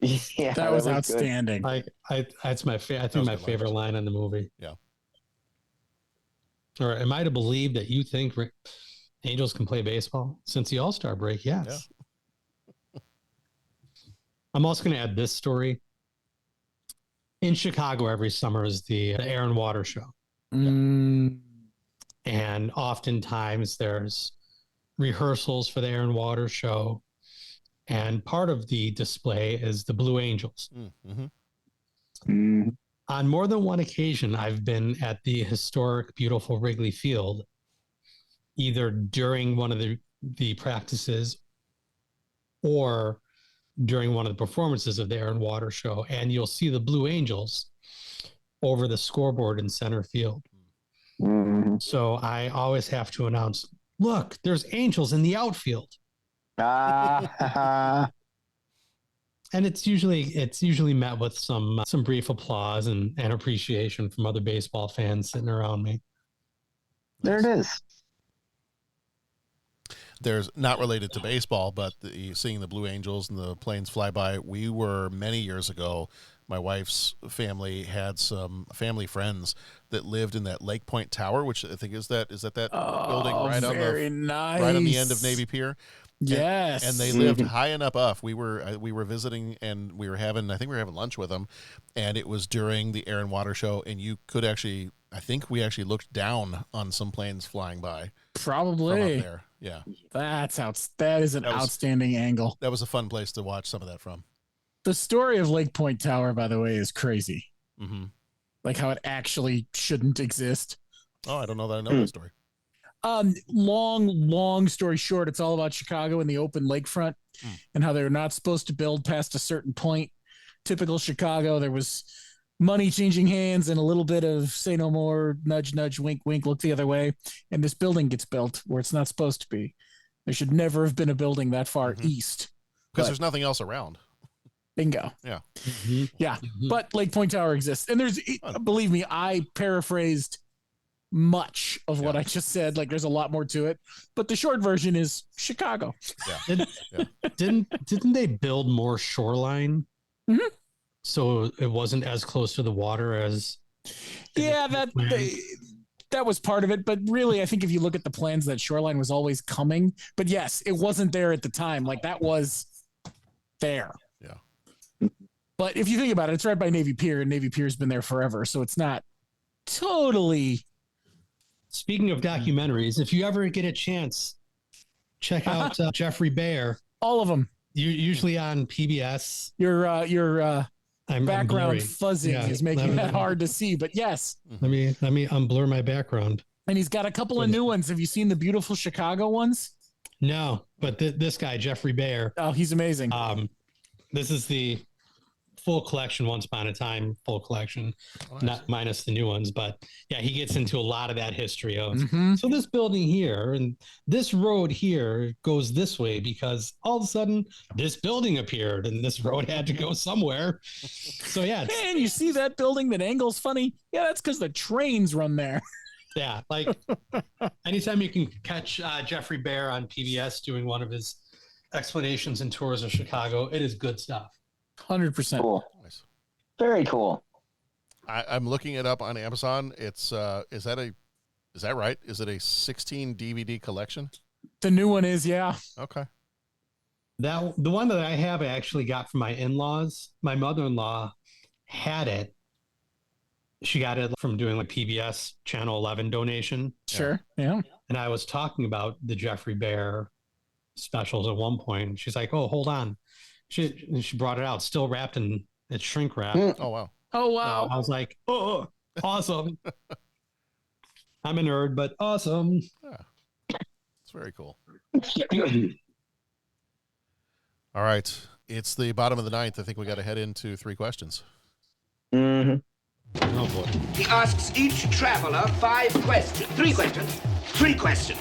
Yeah, that was outstanding. That's my favorite line in the movie. Yeah. Or am I to believe that you think Angels can play baseball since the All-Star break? Yes. Yeah. I'm also going to add this story. In Chicago, every summer is the Air and Water Show. And oftentimes there's rehearsals for the Air and Water Show. And part of the display is the Blue Angels. On more than one occasion, I've been at the historic, beautiful Wrigley Field, either during one of the practices or during one of the performances of the Air and Water Show, and you'll see the Blue Angels over the scoreboard in center field. So I always have to announce, look, there's Angels in the outfield. Ah, And it's usually met with some brief applause and appreciation from other baseball fans sitting around me. there it is. There's not related to baseball, but seeing the Blue Angels and the planes fly by. We were many years ago. My wife's family had some family friends that lived in that Lake Point Tower, which I think is that building right on the end of Navy Pier. Yes, and they lived high and up. We were visiting, and we were having lunch with them, and it was during the Air and Water Show, and you could actually, I think we actually looked down on some planes flying by. Probably from up there. Yeah, that is an outstanding angle. That was a fun place to watch some of that from. The story of Lake Point Tower, by the way, is crazy. Mm-hmm. Like how it actually shouldn't exist. Oh, I don't know that I know that story. Long story short, it's all about Chicago and the open lakefront and how they're not supposed to build past a certain point. Typical Chicago, there was money changing hands and a little bit of say no more, nudge, nudge, wink, wink, look the other way. And this building gets built where it's not supposed to be. There should never have been a building that far east. Because there's nothing else around. Bingo. Yeah. Yeah. But Lake Point Tower exists. And believe me, I paraphrased much of what I just said. Like there's a lot more to it, but the short version is Chicago. Yeah. Didn't they build more shoreline? Mm-hmm. So it wasn't as close to the water as. Yeah, that was part of it. But really, I think if you look at the plans, that shoreline was always coming. But yes, it wasn't there at the time. Like that was there. Yeah. But if you think about it, it's right by Navy Pier, and Navy Pier's been there forever. So it's not totally. Speaking of documentaries, if you ever get a chance, check out Jeffrey Bear. All of them. You're usually on PBS. Your background fuzzing is making that hard to see, but yes. Let me unblur my background. And he's got a couple of new ones. Have you seen the beautiful Chicago ones? No, but this guy, Jeffrey Bear. Oh, he's amazing. This is the full collection, Once Upon a Time full collection, not minus the new ones, but yeah, he gets into a lot of that history of so this building here and this road here goes this way because all of a sudden this building appeared and this road had to go somewhere. So yeah, and you see that building that angle's funny. Yeah, that's because the trains run there. Yeah, like anytime you can catch Jeffrey Bear on PBS doing one of his explanations and tours of Chicago, it is good stuff. 100%. Cool. Nice. Very cool. I'm looking it up on Amazon. It's is that right? Is it a 16 DVD collection? The new one is, yeah. Okay. The one that I have, I actually got from my in-laws. My mother-in-law had it. She got it from doing like PBS Channel 11 donation. Sure. Yeah. And I was talking about the Jeffrey Bear specials at one point. She's like, "Oh, hold on." She brought it out, still wrapped in its shrink wrap. Oh wow! Oh wow! I was like, "Oh, awesome!" I'm a nerd, but awesome. Yeah, it's very cool. All right, it's the bottom of the ninth. I think we got to head into 3 questions. Mm-hmm. Oh boy! He asks each traveler 5 questions. 3 questions. 3 questions.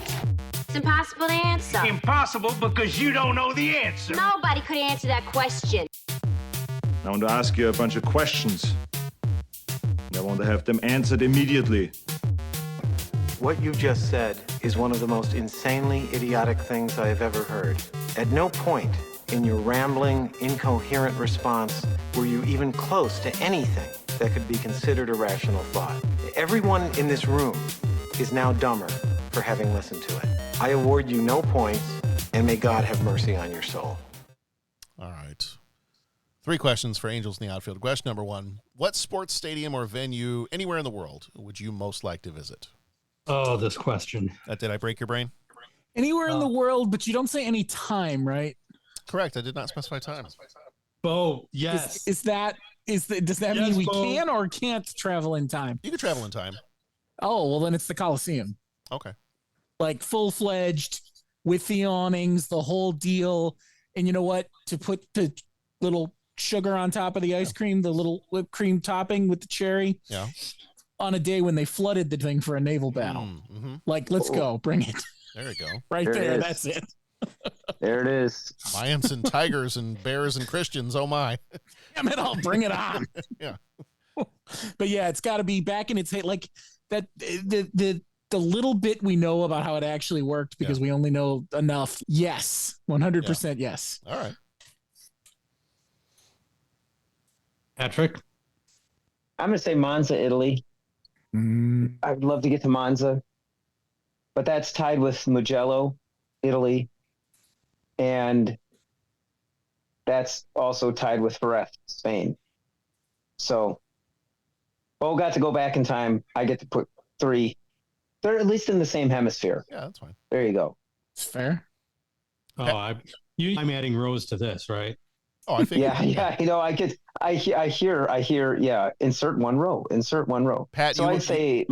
It's impossible to answer. Impossible because you don't know the answer. Nobody could answer that question. I want to ask you a bunch of questions. I want to have them answered immediately. What you just said is one of the most insanely idiotic things I have ever heard. At no point in your rambling, incoherent response were you even close to anything that could be considered a rational thought. Everyone in this room is now dumber for having listened to it. I award you no points, and may God have mercy on your soul. All right. 3 questions for Angels in the Outfield. Question number 1. What sports stadium or venue anywhere in the world would you most like to visit? Oh, this question. Did I break your brain? Anywhere in the world, but you don't say any time, right? Correct. I did not specify time. Bo, yes. Does that mean we can or can't travel in time? You can travel in time. Oh, well, then it's the Coliseum. Okay. Like full-fledged with the awnings, the whole deal. And you know what? To put the little sugar on top of the ice cream, the little whipped cream topping with the cherry. Yeah. on a day when they flooded the thing for a naval battle. Like, let's go, bring it. There you go. Right There it there. is. That's it. There it is. Lions and tigers and bears and Christians. Oh my. Damn it, I'll bring it on. Yeah. But yeah, it's got to be back in its head. Like that, the little bit we know about how it actually worked, because we only know enough. Yes. 100% yes. All right. Patrick? I'm going to say Monza, Italy. I'd love to get to Monza, but that's tied with Mugello, Italy. And that's also tied with Jerez, Spain. So, Bo got to go back in time. I get to put 3. They're at least in the same hemisphere. Yeah, that's fine. There you go. It's fair. Oh, I'm adding Rose to this, right? Oh, I think. Yeah. You know, I hear. Yeah. Insert one row. Pat, so I'd say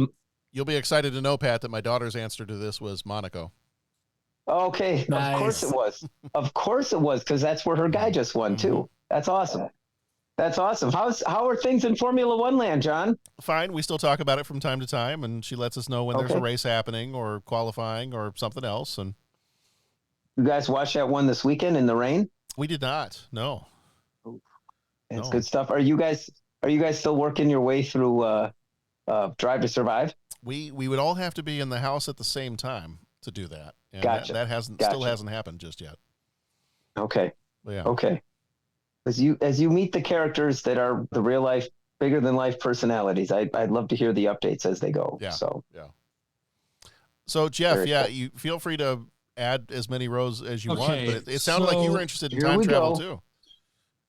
you'll be excited to know, Pat, that my daughter's answer to this was Monaco. Okay. Nice. Of course it was. Of course it was, because that's where her guy just won too. That's awesome. How are things in Formula One land, John? Fine. We still talk about it from time to time, and she lets us know when there's a race happening or qualifying or something else. And you guys watch that one this weekend in the rain? We did not. No. It's good stuff. Are you guys still working your way through Drive to Survive? We would all have to be in the house at the same time to do that. And Gotcha. that still hasn't happened just yet. Okay. Yeah. Okay. As you meet the characters that are the real life, bigger than life personalities, I'd love to hear the updates as they go. Yeah. So Jeff, Very cool. you feel free to add as many rows as you want, Okay, but it sounded like you were interested in here time we travel go. too.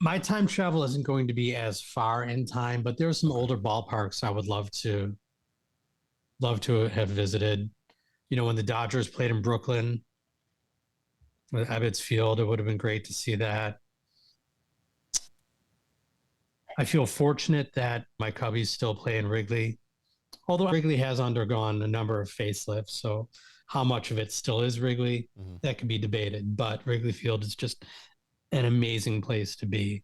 My time travel isn't going to be as far in time, but there's some older ballparks I would love to have visited. You know, when the Dodgers played in Brooklyn with Ebbets Field, it would have been great to see that. I feel fortunate that my Cubbies still play in Wrigley, although Wrigley has undergone a number of facelifts. So how much of it still is Wrigley, that can be debated. But Wrigley Field is just an amazing place to be.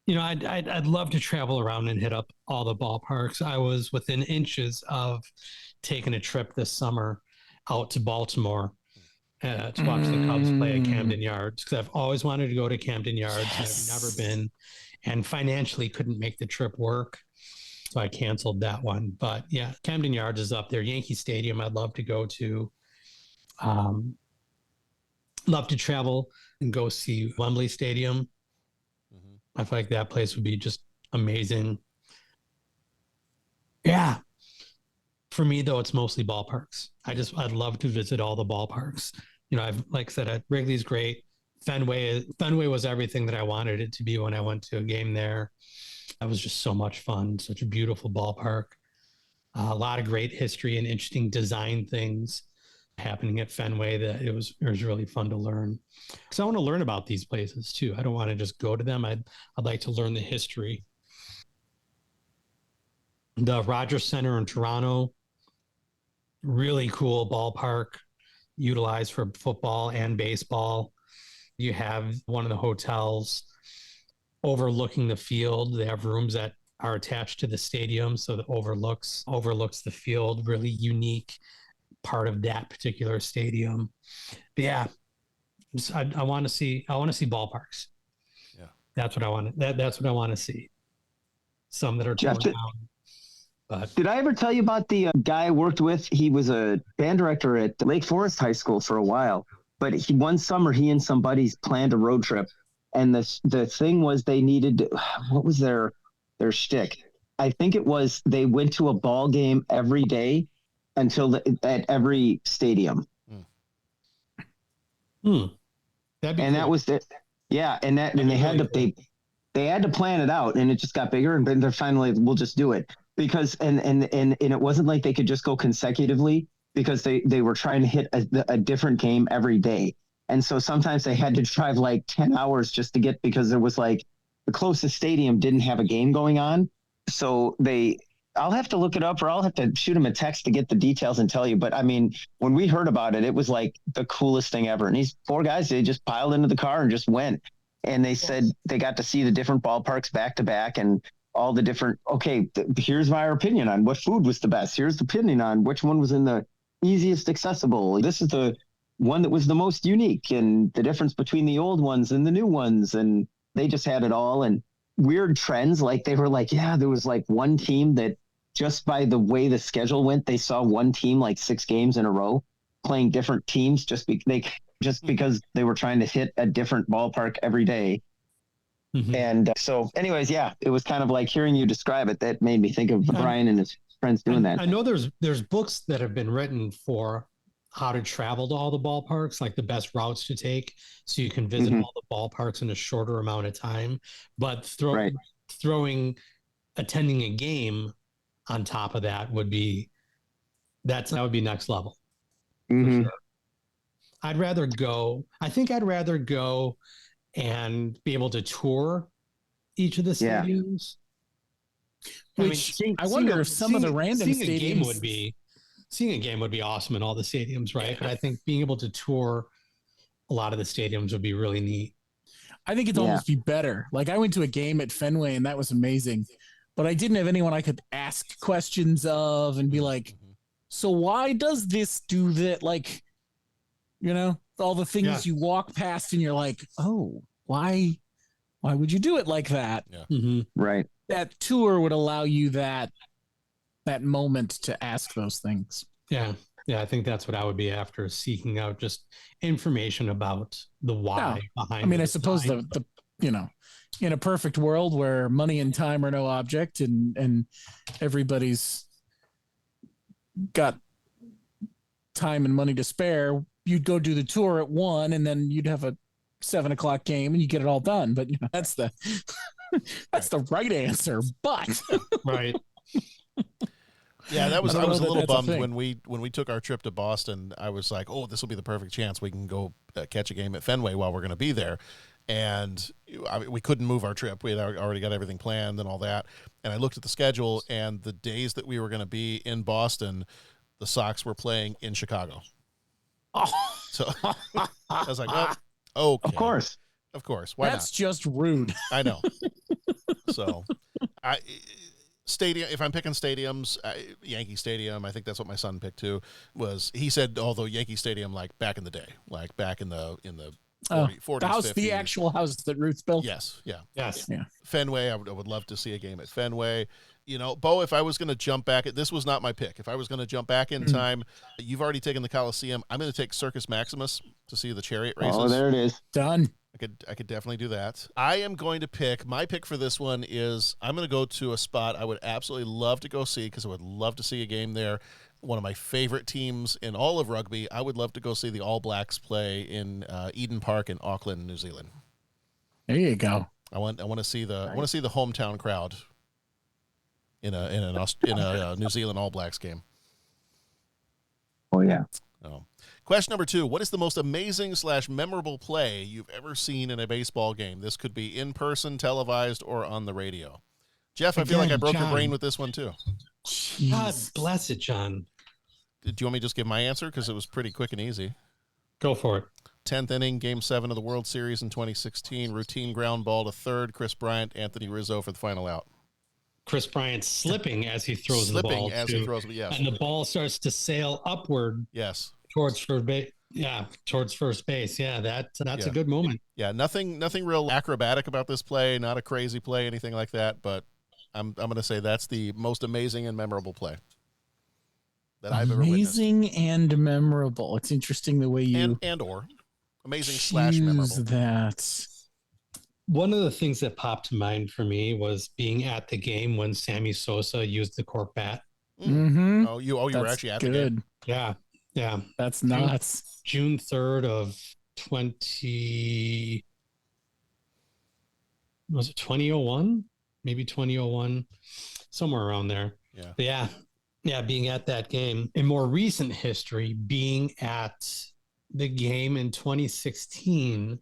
You know, I'd love to travel around and hit up all the ballparks. I was within inches of taking a trip this summer out to Baltimore to watch the Cubs play at Camden Yards, because I've always wanted to go to Camden Yards. Yes. I've never been, and financially couldn't make the trip work, so I canceled that one. But yeah, Camden Yards is up there. Yankee Stadium I'd love to go to. Love to travel and go see Wembley Stadium. I feel like that place would be just amazing. Yeah. For me, though, it's mostly ballparks. I'd love to visit all the ballparks. You know, like I said, Wrigley's great. Fenway was everything that I wanted it to be when I went to a game there. That was just so much fun. Such a beautiful ballpark. A lot of great history and interesting design things happening at Fenway that it was really fun to learn. Because I want to learn about these places too. I don't want to just go to them. I'd like to learn the history. The Rogers Center in Toronto, really cool ballpark, utilized for football and baseball. You have one of the hotels overlooking the field. They have rooms that are attached to the stadium, so that overlooks the field. Really unique part of that particular stadium. But yeah, I want to see ballparks. Yeah, that's what I want. That's what I want to see. Some that are torn down. But did I ever tell you about the guy I worked with? He was a band director at Lake Forest High School for a while. But one summer, he and some buddies planned a road trip, and the thing was they needed, what was their shtick? I think it was they went to a ball game every day until at every stadium. That'd be and cool. That was it. Yeah, and they had to they had to plan it out, and it just got bigger. And then they're finally, we'll just do it, because and it wasn't like they could just go consecutively, because they were trying to hit a different game every day. And so sometimes they had to drive like 10 hours just to get, because there was like the closest stadium didn't have a game going on. So I'll have to look it up, or I'll have to shoot him a text to get the details and tell you. But I mean, when we heard about it, it was like the coolest thing ever. And these 4 guys, they just piled into the car and just went. And they said they got to see the different ballparks back to back. And all the different, okay, here's my opinion on what food was the best. Here's the opinion on which one was in the easiest accessible. This is the one that was the most unique, and the difference between the old ones and the new ones. And they just had it all. And weird trends. Like they were like, yeah, there was like one team that just by the way the schedule went, they saw one team like 6 games in a row playing different teams because they were trying to hit a different ballpark every day. Mm-hmm. And so anyways, yeah, it was kind of like hearing you describe it. That made me think of Brian and his friends doing that. I know there's books that have been written for how to travel to all the ballparks, like the best routes to take so you can visit all the ballparks in a shorter amount of time. But attending a game on top of that would be next level. Mm-hmm. For sure. I'd rather go and be able to tour each of the stadiums. Yeah. I wonder if some of the random stadiums seeing a game would be awesome in all the stadiums, right? But I think being able to tour a lot of the stadiums would be really neat. I think it'd almost be better. Like I went to a game at Fenway and that was amazing, but I didn't have anyone I could ask questions of and be like, so why does this do that? Like, all the things you walk past and you're like, oh, why would you do it like that? Yeah. Mm-hmm. Right. That tour would allow you that moment to ask those things. Yeah. Yeah. I think that's what I would be after, seeking out just information about the why behind it. I mean, I suppose the in a perfect world where money and time are no object and everybody's got time and money to spare, you'd go do the tour at 1 and then you'd have a 7:00 game and you get it all done. But that's the right answer. But right. Yeah, I was a little bummed when we took our trip to Boston. I was like, oh, this will be the perfect chance we can go catch a game at Fenway while we're going to be there. And we couldn't move our trip. We had already got everything planned and all that. And I looked at the schedule, and the days that we were going to be in Boston, the Sox were playing in Chicago. Oh. So I was like, well, okay. Of course. Why That's just rude. I know. So stadium, if I'm picking stadiums, Yankee Stadium, I think that's what my son picked too, he said, although Yankee Stadium, like back in the day, like back in the 40s, the house, 50s. the actual house that Ruth's built. Yes. Yeah. Yes. Yeah. Fenway, I would love to see a game at Fenway. Bo, if I was going to jump back, this was not my pick. If I was going to jump back in time, you've already taken the Coliseum. I'm going to take Circus Maximus to see the chariot races. Oh, there it is. Done. I could definitely do that. I am going to pick, my pick for this one is I'm going to go to a spot I would absolutely love to go see because I would love to see a game there. One of my favorite teams in all of rugby. I would love to go see the All Blacks play in Eden Park in Auckland, New Zealand. There you go. I want to see the hometown crowd in a New Zealand All Blacks game. Oh yeah. Oh. Question number 2, what is the most amazing / memorable play you've ever seen in a baseball game? This could be in person, televised, or on the radio. Jeff, I feel like I broke your brain with this one too. Jeez. God bless it, John. Do you want me to just give my answer? Because it was pretty quick and easy. Go for it. 10th inning, Game 7 of the World Series in 2016. Routine ground ball to third. Chris Bryant, Anthony Rizzo for the final out. Chris Bryant slipping as he throws the ball. He throws it, yes. And the ball starts to sail upward. Yes. Towards first base. Yeah, towards first base. Yeah, that's a good moment. Yeah, nothing real acrobatic about this play. Not a crazy play, anything like that. But I'm going to say that's the most amazing and memorable play that I've ever witnessed. Amazing and memorable. It's interesting the way you or amazing / memorable. That. One of the things that popped to mind for me was being at the game when Sammy Sosa used the cork bat. Mm-hmm. Oh, you were actually at the game. Yeah. Yeah. That's nuts. June 3rd of 2001? Maybe 2001, somewhere around there. Yeah. But yeah, being at that game. In more recent history, being at the game in 2016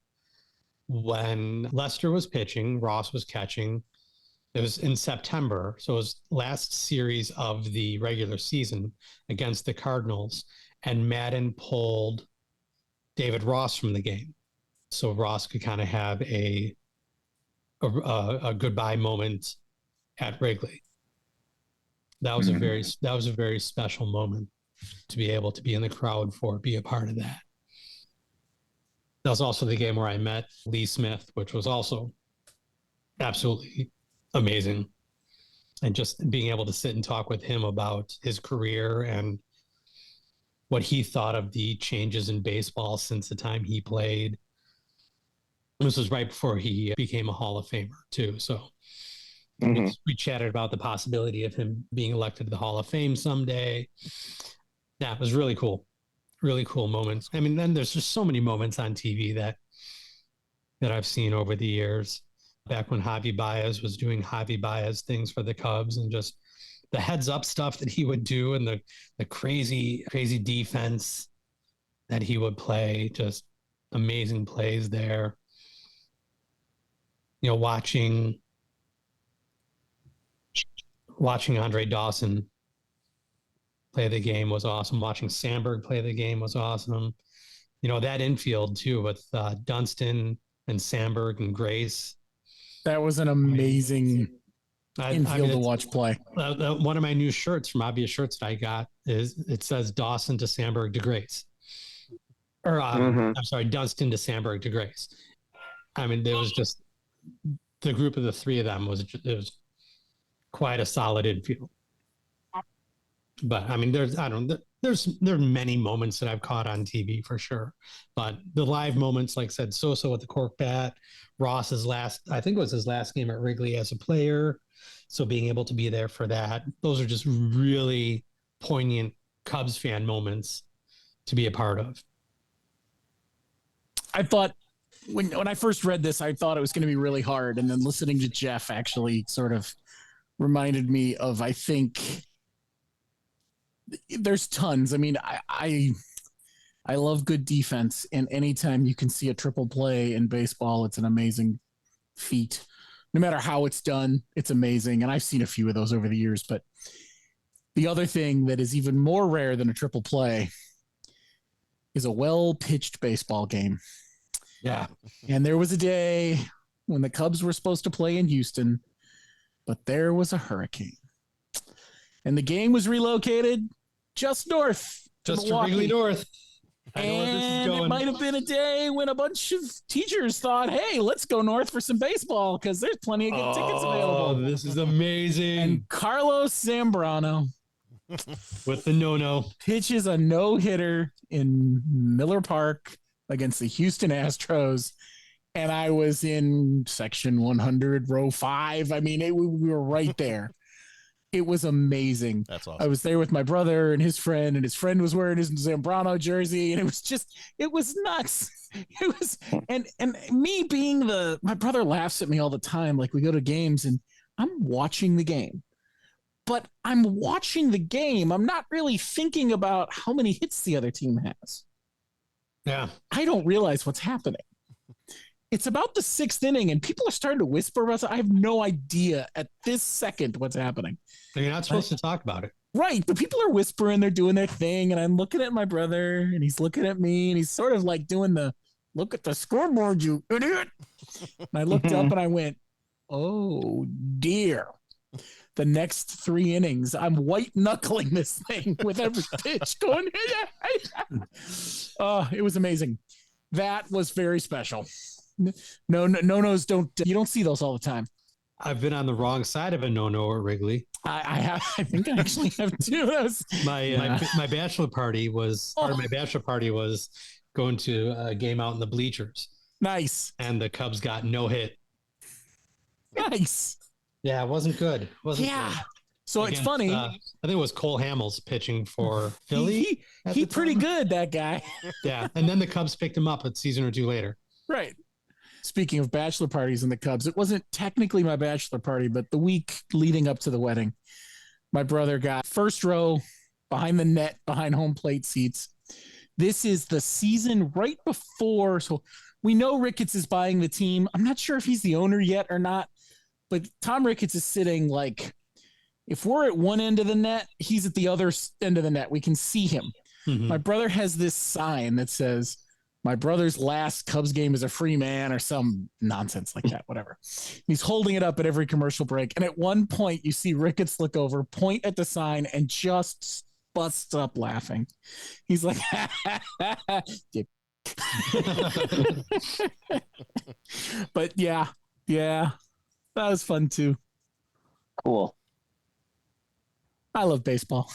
when Lester was pitching, Ross was catching. It was in September, so it was last series of the regular season against the Cardinals, and Madden pulled David Ross from the game, so Ross could kind of have a goodbye moment at Wrigley. That was a very special moment to be able to be in the crowd for, be a part of that. That was also the game where I met Lee Smith, which was also absolutely amazing. And just being able to sit and talk with him about his career and what he thought of the changes in baseball since the time he played. This was right before he became a Hall of Famer, too. So we chatted about the possibility of him being elected to the Hall of Fame someday. Yeah, it was really cool. Really cool moments. I mean, then there's just so many moments on TV that I've seen over the years. Back when Javi Baez was doing Javi Baez things for the Cubs, and just the heads up stuff that he would do, and the crazy defense that he would play, just amazing plays there. You know, watching Andre Dawson play the game was awesome. Watching Sandberg play the game was awesome. You know, that infield too, with Dunston and Sandberg and Grace. That was an amazing infield to watch play. One of my new shirts from Obvious Shirts that I got it says Dawson to Sandberg to Grace. Or I'm sorry, Dunston to Sandberg to Grace. I mean, there was just the group of the three of them was quite a solid infield. But I mean, there's many moments that I've caught on TV for sure. But the live moments, like I said, Sosa with the cork bat, Ross's I think it was his last game at Wrigley as a player. So being able to be there for that, those are just really poignant Cubs fan moments to be a part of. I thought when I first read this, I thought it was going to be really hard. And then listening to Jeff actually sort of reminded me of, I think, there's tons. I mean, I love good defense, and anytime you can see a triple play in baseball, it's an amazing feat. No matter how it's done, it's amazing. And I've seen a few of those over the years. But the other thing that is even more rare than a triple play is a well-pitched baseball game. Yeah. And there was a day when the Cubs were supposed to play in Houston, but there was a hurricane. And the game was relocated just north. Just to Wrigley North. And it might have been a day when a bunch of teachers thought, hey, let's go north for some baseball because there's plenty of good tickets available. Oh, this is amazing. And Carlos Zambrano with the no pitches a no-hitter in Miller Park against the Houston Astros. And I was in section 100, row 5. I mean, we were right there. It was amazing. That's awesome. I was there with my brother and his friend was wearing his Zambrano jersey. And it was nuts. It was, and me being my brother laughs at me all the time. Like, we go to games and I'm watching the game, but I'm watching the game. I'm not really thinking about how many hits the other team has. Yeah. I don't realize what's happening. It's about the 6th inning and people are starting to whisper about it. I have no idea at this second what's happening. You're not supposed to talk about it. Right. But people are whispering, they're doing their thing. And I'm looking at my brother and he's looking at me and he's sort of like doing the look at the scoreboard, you idiot. And I looked up and I went, oh dear. The next 3 innings, I'm white knuckling this thing with every pitch going. Oh, it was amazing. That was very special. No-nos don't. You don't see those all the time. I've been on the wrong side of a no-no at Wrigley. I have. I think I actually have too. My bachelor party was part of my bachelor party was going to a game out in the bleachers. Nice. And the Cubs got no hit. Nice. Yeah, it wasn't good. Good. So it's funny. I think it was Cole Hamels pitching for Philly. He pretty good, that guy. Yeah, and then the Cubs picked him up a season or 2 later. Right. Speaking of bachelor parties and the Cubs, it wasn't technically my bachelor party, but the week leading up to the wedding, my brother got first row behind the net, behind home plate seats. This is the season right before. So we know Ricketts is buying the team. I'm not sure if he's the owner yet or not, but Tom Ricketts is sitting like, if we're at one end of the net, he's at the other end of the net. We can see him. Mm-hmm. My brother has this sign that says, my brother's last Cubs game is a free man or some nonsense like that, whatever. He's holding it up at every commercial break. And at one point you see Ricketts look over, point at the sign, and just busts up laughing. He's like, but yeah, that was fun too. Cool. I love baseball.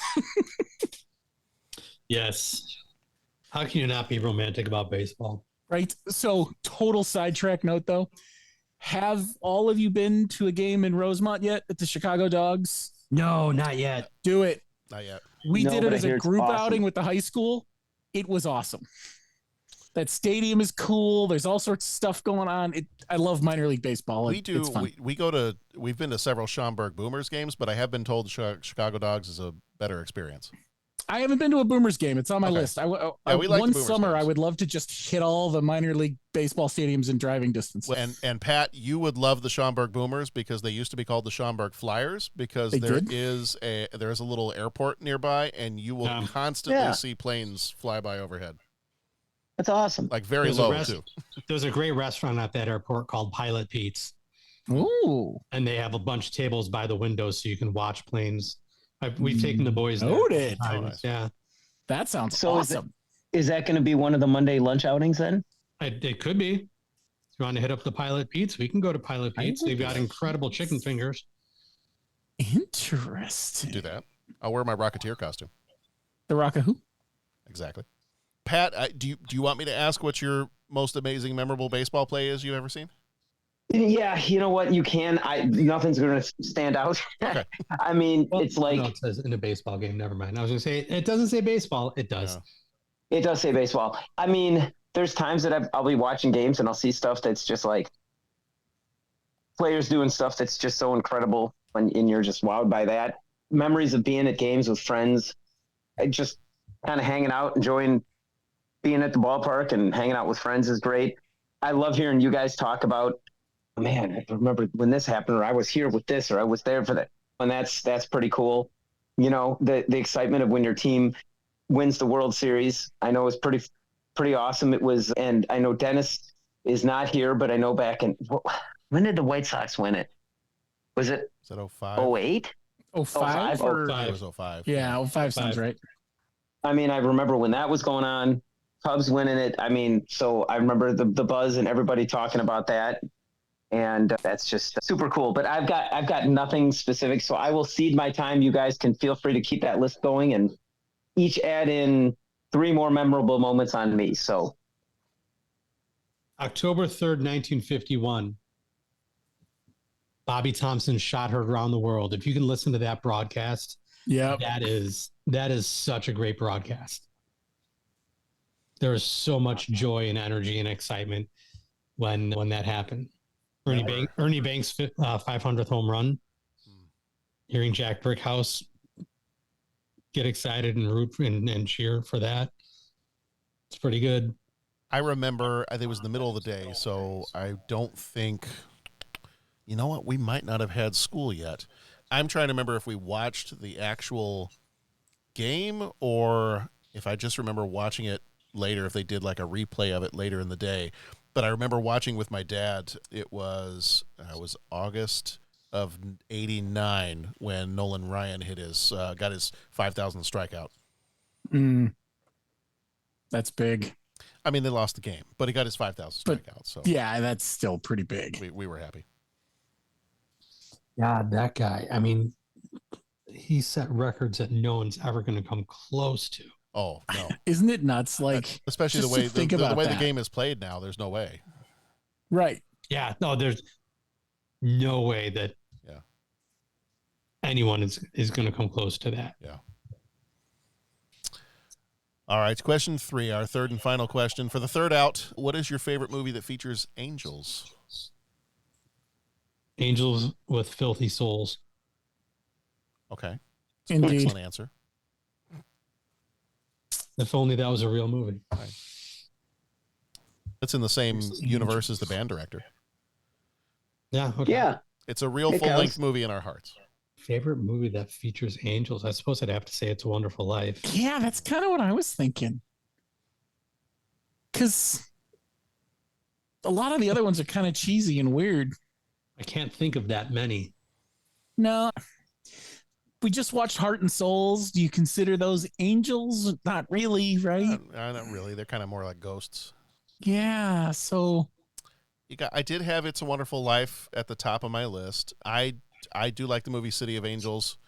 Yes. How can you not be romantic about baseball? Right. So, total sidetrack note though. Have all of you been to a game in Rosemont yet at the Chicago Dogs? No, not yet. Do it. Not yet. We No, did it but I as hear a it's group awesome. outing with the high school. It was awesome. That stadium is cool. There's all sorts of stuff going on. I love minor league baseball. We do. It's fun. We've been to several Schaumburg Boomers games, but I have been told Chicago Dogs is a better experience. I haven't been to a Boomers game. It's on my list. We like the one Boomers summer, games. I would love to just hit all the minor league baseball stadiums in driving distance. And Pat, you would love the Schaumburg Boomers because they used to be called the Schaumburg Flyers because there is a little airport nearby, and you will constantly see planes fly by overhead. That's awesome. Like very low too. There's a great restaurant at that airport called Pilot Pete's. Ooh. And they have a bunch of tables by the windows so you can watch planes. We've taken the boys there. Noted. Oh, nice. Yeah. That sounds So awesome. Is that going to be one of the Monday lunch outings then? It could be. If you want to hit up the Pilot Pete's, we can go to Pilot Pete's. They've got incredible chicken fingers. Interesting. Do that. I'll wear my Rocketeer costume. The Rock who? Exactly. Pat, do you want me to ask what your most amazing, memorable baseball play is you've ever seen? Yeah, you know what? You can. Nothing's going to stand out. Okay. I mean, it's like no, it says in a baseball game. Never mind. I was going to say it doesn't say baseball. It does. It does say baseball. I mean, there's times that I'll be watching games and I'll see stuff that's just like players doing stuff that's just so incredible, and you're just wowed by that. Memories of being at games with friends, just kind of hanging out, enjoying being at the ballpark and hanging out with friends is great. I love hearing you guys talk about, man, I remember when this happened, or I was here with this, or I was there for that. And that's pretty cool. You know, the excitement of when your team wins the World Series, I know is pretty awesome. It was, and I know Dennis is not here, but I know back in, when did the White Sox win it? Was it 05? 08? 05? It was 05. Yeah, 05 sounds right. I mean, I remember when that was going on, Cubs winning it. I mean, so I remember the buzz and everybody talking about that. And that's just super cool. But I've got nothing specific, so I will cede my time. You guys can feel free to keep that list going and each add in 3 more memorable moments on me. So October 3rd, 1951. Bobby Thompson shot heard around the world. If you can listen to that broadcast, that is such a great broadcast. There is so much joy and energy and excitement when that happened. Ernie Banks' 500th home run. Hearing Jack Brickhouse get excited and root and cheer for that. It's pretty good. I remember, I think it was in the middle of the day, so I don't think, you know what, we might not have had school yet. I'm trying to remember if we watched the actual game or if I just remember watching it later, if they did like a replay of it later in the day. But I remember watching with my dad. It was August of '89 when Nolan Ryan got his 5,000th strikeout. That's big. I mean, they lost the game, but he got his 5,000th strikeout. So yeah, that's still pretty big. We were happy. God, that guy. I mean, he set records that no one's ever going to come close to. Oh, no. Isn't it nuts? Like, especially the way the game is played now, there's no way. Right. Yeah. No, there's no way that anyone is going to come close to that. Yeah. All right. Question 3, our third and final question. For the third out, what is your favorite movie that features angels? Angels with filthy souls. Okay. Indeed. Excellent answer. If only that was a real movie. Right. It's in the same universe as The Band Director. Yeah. Okay. Yeah. It's a real full-length movie in our hearts. Favorite movie that features angels? I suppose I'd have to say It's a Wonderful Life. Yeah, that's kind of what I was thinking. because a lot of the other ones are kind of cheesy and weird. I can't think of that many. No, we just watched Heart and Souls. Do you consider those angels? Not really, right? Not really. They're kind of more like ghosts. Yeah. So I did have It's a Wonderful Life at the top of my list. I do like the movie City of Angels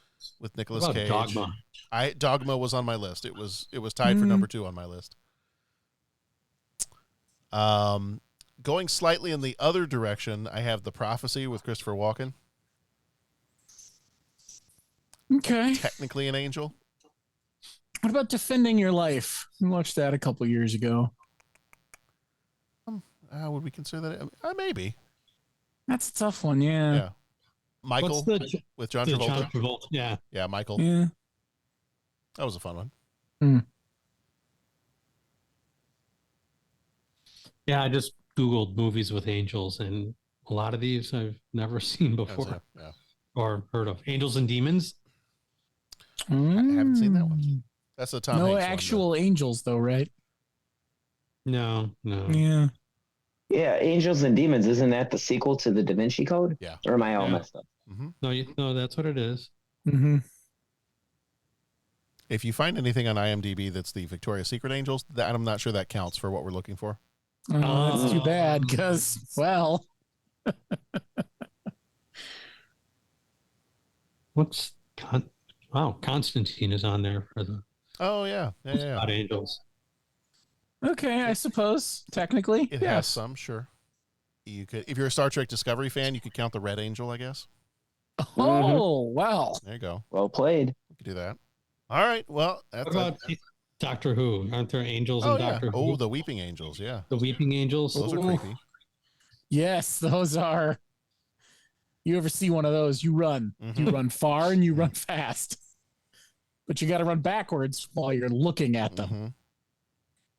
with Nicolas Cage. Dogma? Dogma was on my list. It was tied for number 2 on my list. Going slightly in the other direction, I have The Prophecy with Christopher Walken. Okay. Technically an angel. What about Defending Your Life? We watched that a couple years ago. Would we consider that? Maybe. That's a tough one, yeah. Michael with John Travolta. Yeah. Yeah, Michael. Yeah. That was a fun one. Mm. Yeah, I just Googled movies with angels, and a lot of these I've never seen before or heard of. Angels and Demons? I haven't seen that one. That's the Tom No Hanks actual one, angels, though, right? No. Yeah. Yeah, Angels and Demons. Isn't that the sequel to the Da Vinci Code? Yeah. Or am I all messed up? Mm-hmm. No, that's what it is. Mm-hmm. If you find anything on IMDb that's the Victoria's Secret Angels, I'm not sure that counts for what we're looking for. Oh, that's too bad because, well. Constantine is on there for the. Oh, yeah. About angels. Okay, I suppose, technically. It has some, sure. You could, if you're a Star Trek Discovery fan, you could count the Red Angel, I guess. Oh, wow. There you go. Well played. We could do that. All right. Well, that's what about Doctor Who? Aren't there angels in Doctor Who? Oh, the Weeping Angels, yeah. The Weeping Angels. Those are creepy. Yes, those are. You ever see one of those? You run. Mm-hmm. You run far and you run fast. But you got to run backwards while you're looking at them. Mm-hmm.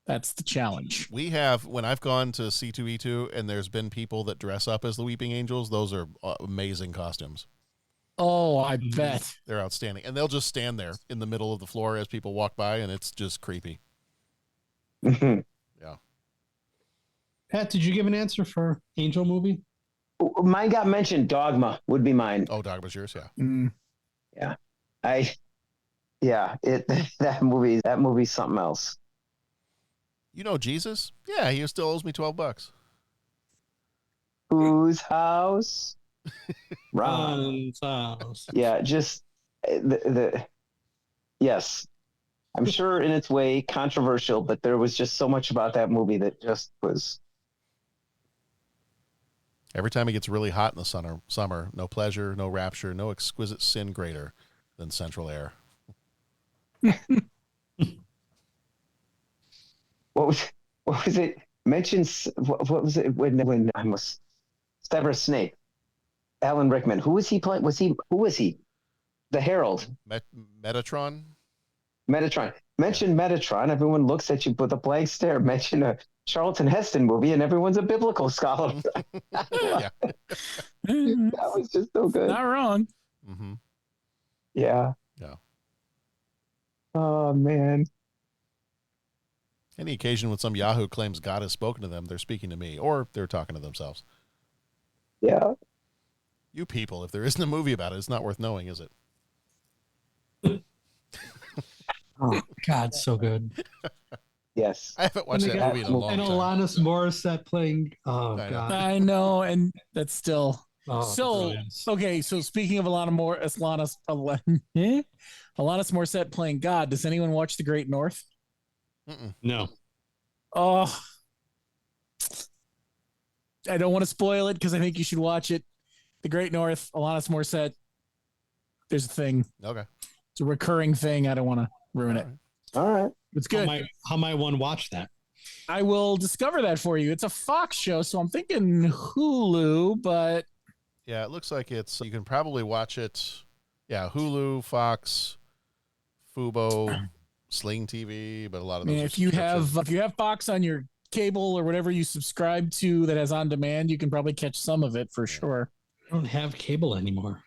That's the challenge. We have, when I've gone to C2E2 and there's been people that dress up as the Weeping Angels, those are amazing costumes. Oh, I bet. They're outstanding. And they'll just stand there in the middle of the floor as people walk by, and it's just creepy. Mm-hmm. Yeah. Pat, did you give an answer for Angel movie? Mine got mentioned. Dogma would be mine. Oh, Dogma's yours, yeah. Mm. Yeah. That movie's something else. You know Jesus? Yeah, he still owes me $12. Whose house? Ron's house. Yeah, just yes. I'm sure in its way controversial, but there was just so much about that movie that just was. Every time it gets really hot in the summer, no pleasure, no rapture, no exquisite sin greater than central air. What was it? Mentions what was it when I was Severus Snape? Alan Rickman. Who was he playing? Who was he? The Herald. Metatron. Mention Metatron. Everyone looks at you with a blank stare. Mention a Charlton Heston movie, and everyone's a biblical scholar. Yeah. That was just so good. Not wrong. Mm-hmm. Yeah. Yeah. Oh man. Any occasion when some Yahoo claims God has spoken to them, they're speaking to me, or they're talking to themselves. Yeah. You people, if there isn't a movie about it, it's not worth knowing, is it? Oh God, so good. Yes. I haven't watched that movie in a long time. And Alanis Morissette playing. Oh God. I know, and that's still. Oh, okay. So speaking of Alanis Morissette playing God, does anyone watch The Great North? No. Oh, I don't want to spoil it because I think you should watch it. The Great North, Alanis Morissette. There's a thing. Okay. It's a recurring thing. I don't want to ruin it. All right. It's good. How might one watch that? I will discover that for you. It's a Fox show, so I'm thinking Hulu, but yeah, it looks like it's. You can probably watch it. Yeah, Hulu, Fox, Fubo, Sling TV, but a lot of those. If you have Fox on your cable or whatever you subscribe to that has on demand, you can probably catch some of it for sure. I don't have cable anymore.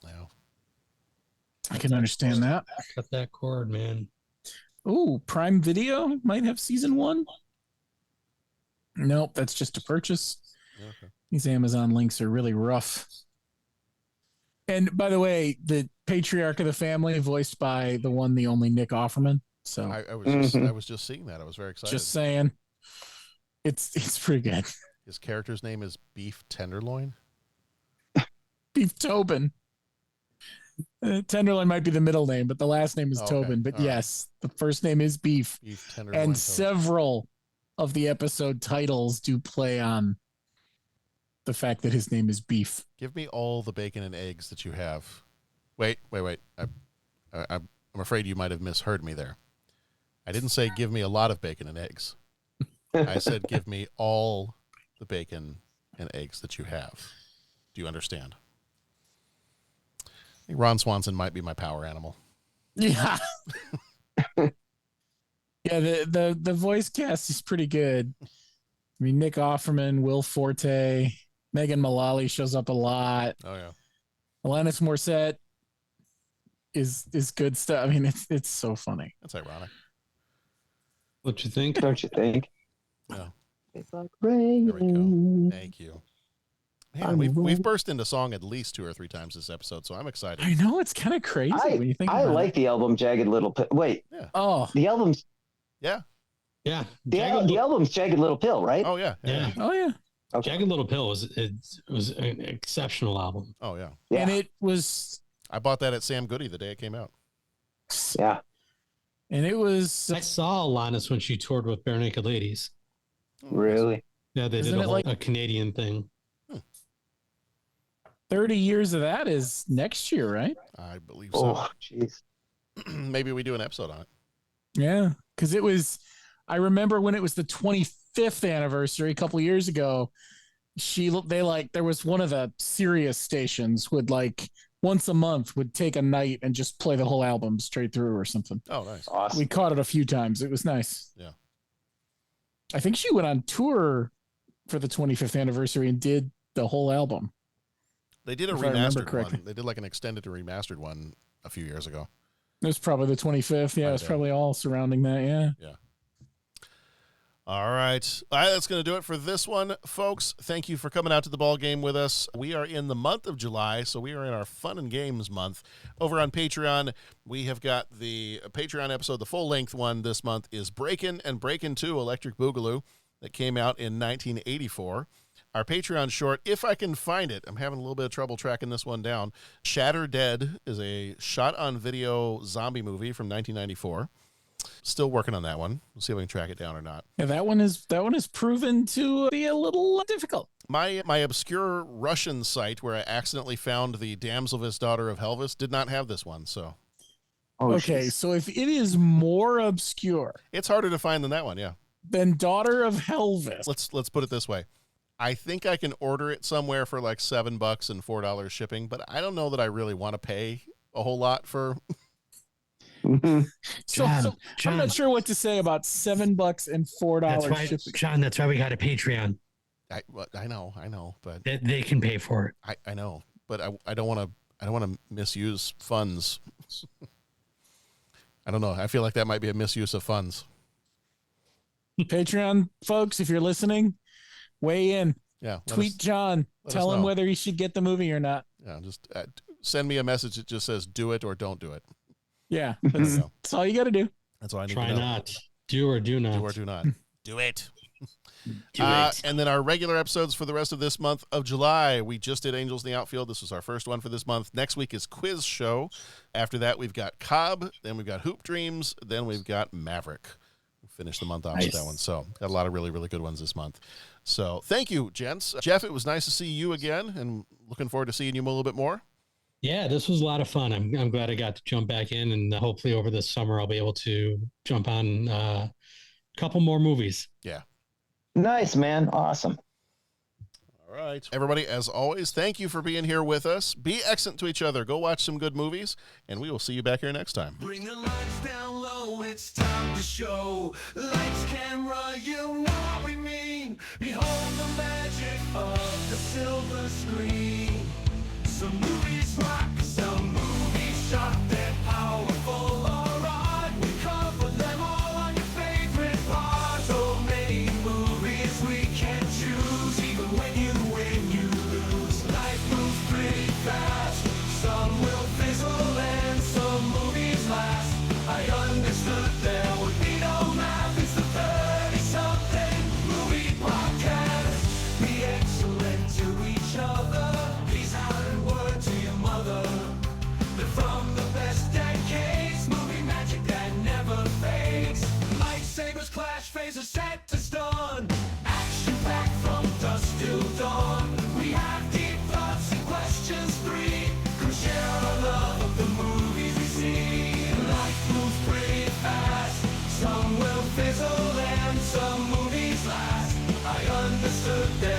No. I can understand that. Cut that cord, man. Ooh, Prime Video might have season 1. Nope, that's just a purchase. Okay. These Amazon links are really rough. And by the way, the patriarch of the family, voiced by the one, the only Nick Offerman. So I was just seeing that. I was very excited. just saying, it's pretty good. His character's name is Beef Tenderloin. Beef Tobin. Tenderloin might be the middle name, but the last name is Tobin. But yes, the first name is Beef. Beef Tenderloin. And several of the episode titles do play on the fact that his name is Beef. Give me all the bacon and eggs that you have. Wait. I'm afraid you might have misheard me there. I didn't say give me a lot of bacon and eggs. I said give me all the bacon and eggs that you have. Do you understand? I think Ron Swanson might be my power animal. Yeah. Yeah, the voice cast is pretty good. I mean, Nick Offerman, Will Forte, Megan Mullally shows up a lot. Oh yeah. Alanis Morissette is good stuff. I mean, it's so funny. That's ironic. What you think? Don't you think? Yeah. It's like rain. There we go. Thank you. Man, we've burst into song at least 2 or 3 times this episode, so I'm excited. I know, it's kind of crazy when you think about I like it. the album Jagged Little Pill. Wait. Yeah. Oh. The album's Yeah. Yeah. the album's Jagged Little Pill, right? Oh yeah. Yeah. Oh yeah. Okay. Jagged Little Pill was an exceptional album. Oh yeah. And it was. I bought that at Sam Goody the day it came out. Yeah. And it was. I saw Alanis when she toured with Bare Naked Ladies. Really? Yeah, they Isn't did it a Canadian thing. 30 years of that is next year, right? I believe so. Oh, jeez. Maybe we do an episode on it. Yeah, because it was. I remember when it was the 25th anniversary a couple years ago. There was one of the Sirius stations would once a month would take a night and just play the whole album straight through or something. Oh, nice. Awesome. We caught it a few times. It was nice. Yeah. I think she went on tour for the 25th anniversary and did the whole album. They did a If I remember remastered correctly. one. They did an extended and remastered one a few years ago. It was probably the 25th. Yeah, it was probably all surrounding that. Yeah. Yeah. All right. That's going to do it for this one, folks. Thank you for coming out to the ball game with us. We are in the month of July, so we are in our fun and games month. Over on Patreon, we have got the Patreon episode. The full-length one this month is Breakin' and Breakin' 2 Electric Boogaloo that came out in 1984. Our Patreon short, if I can find it, I'm having a little bit of trouble tracking this one down. Shatter Dead is a shot-on-video zombie movie from 1994. Still working on that one. We'll see if we can track it down or not. Yeah, that one is proven to be a little difficult. My obscure Russian site where I accidentally found the Damselvis Daughter of Helvis did not have this one, so. Okay, so if it is more obscure, it's harder to find than that one, yeah. Than Daughter of Helvis. Let's put it this way. I think I can order it somewhere for $7 and $4 shipping, but I don't know that I really want to pay a whole lot for. So I'm not sure what to say about $7 and $4 shipping. John, that's why we got a Patreon. I know, but they can pay for it. I know, but I don't want to misuse funds. I don't know. I feel like that might be a misuse of funds. Patreon folks, if you're listening, weigh in. Yeah. Tweet John. Tell him whether he should get the movie or not. Yeah. Just send me a message that just says "do it" or "don't do it." Yeah. That's all you got to do. That's all I need Try to know. not. Do or do not. Do or do not. Do it. Do it. And then our regular episodes for the rest of this month of July. We just did Angels in the Outfield. This was our first one for this month. Next week is Quiz Show. After that, we've got Cobb. Then we've got Hoop Dreams. Then we've got Maverick. We'll finish the month off with that one. So got a lot of really, really good ones this month. So thank you, gents. Jeff, it was nice to see you again, and looking forward to seeing you a little bit more. Yeah, this was a lot of fun. I'm glad I got to jump back in, and hopefully over this summer I'll be able to jump on a couple more movies. Yeah. Nice, man. Awesome. All right. Everybody, as always, thank you for being here with us. Be excellent to each other. Go watch some good movies, and we will see you back here next time. Bring the lights down low, it's time to show. Lights, camera, you know what we mean. Behold the magic of the silver screen. Some movies rock, some movies shock, they're powerful, alright. We cover them all on your favorite part. So many movies we the day.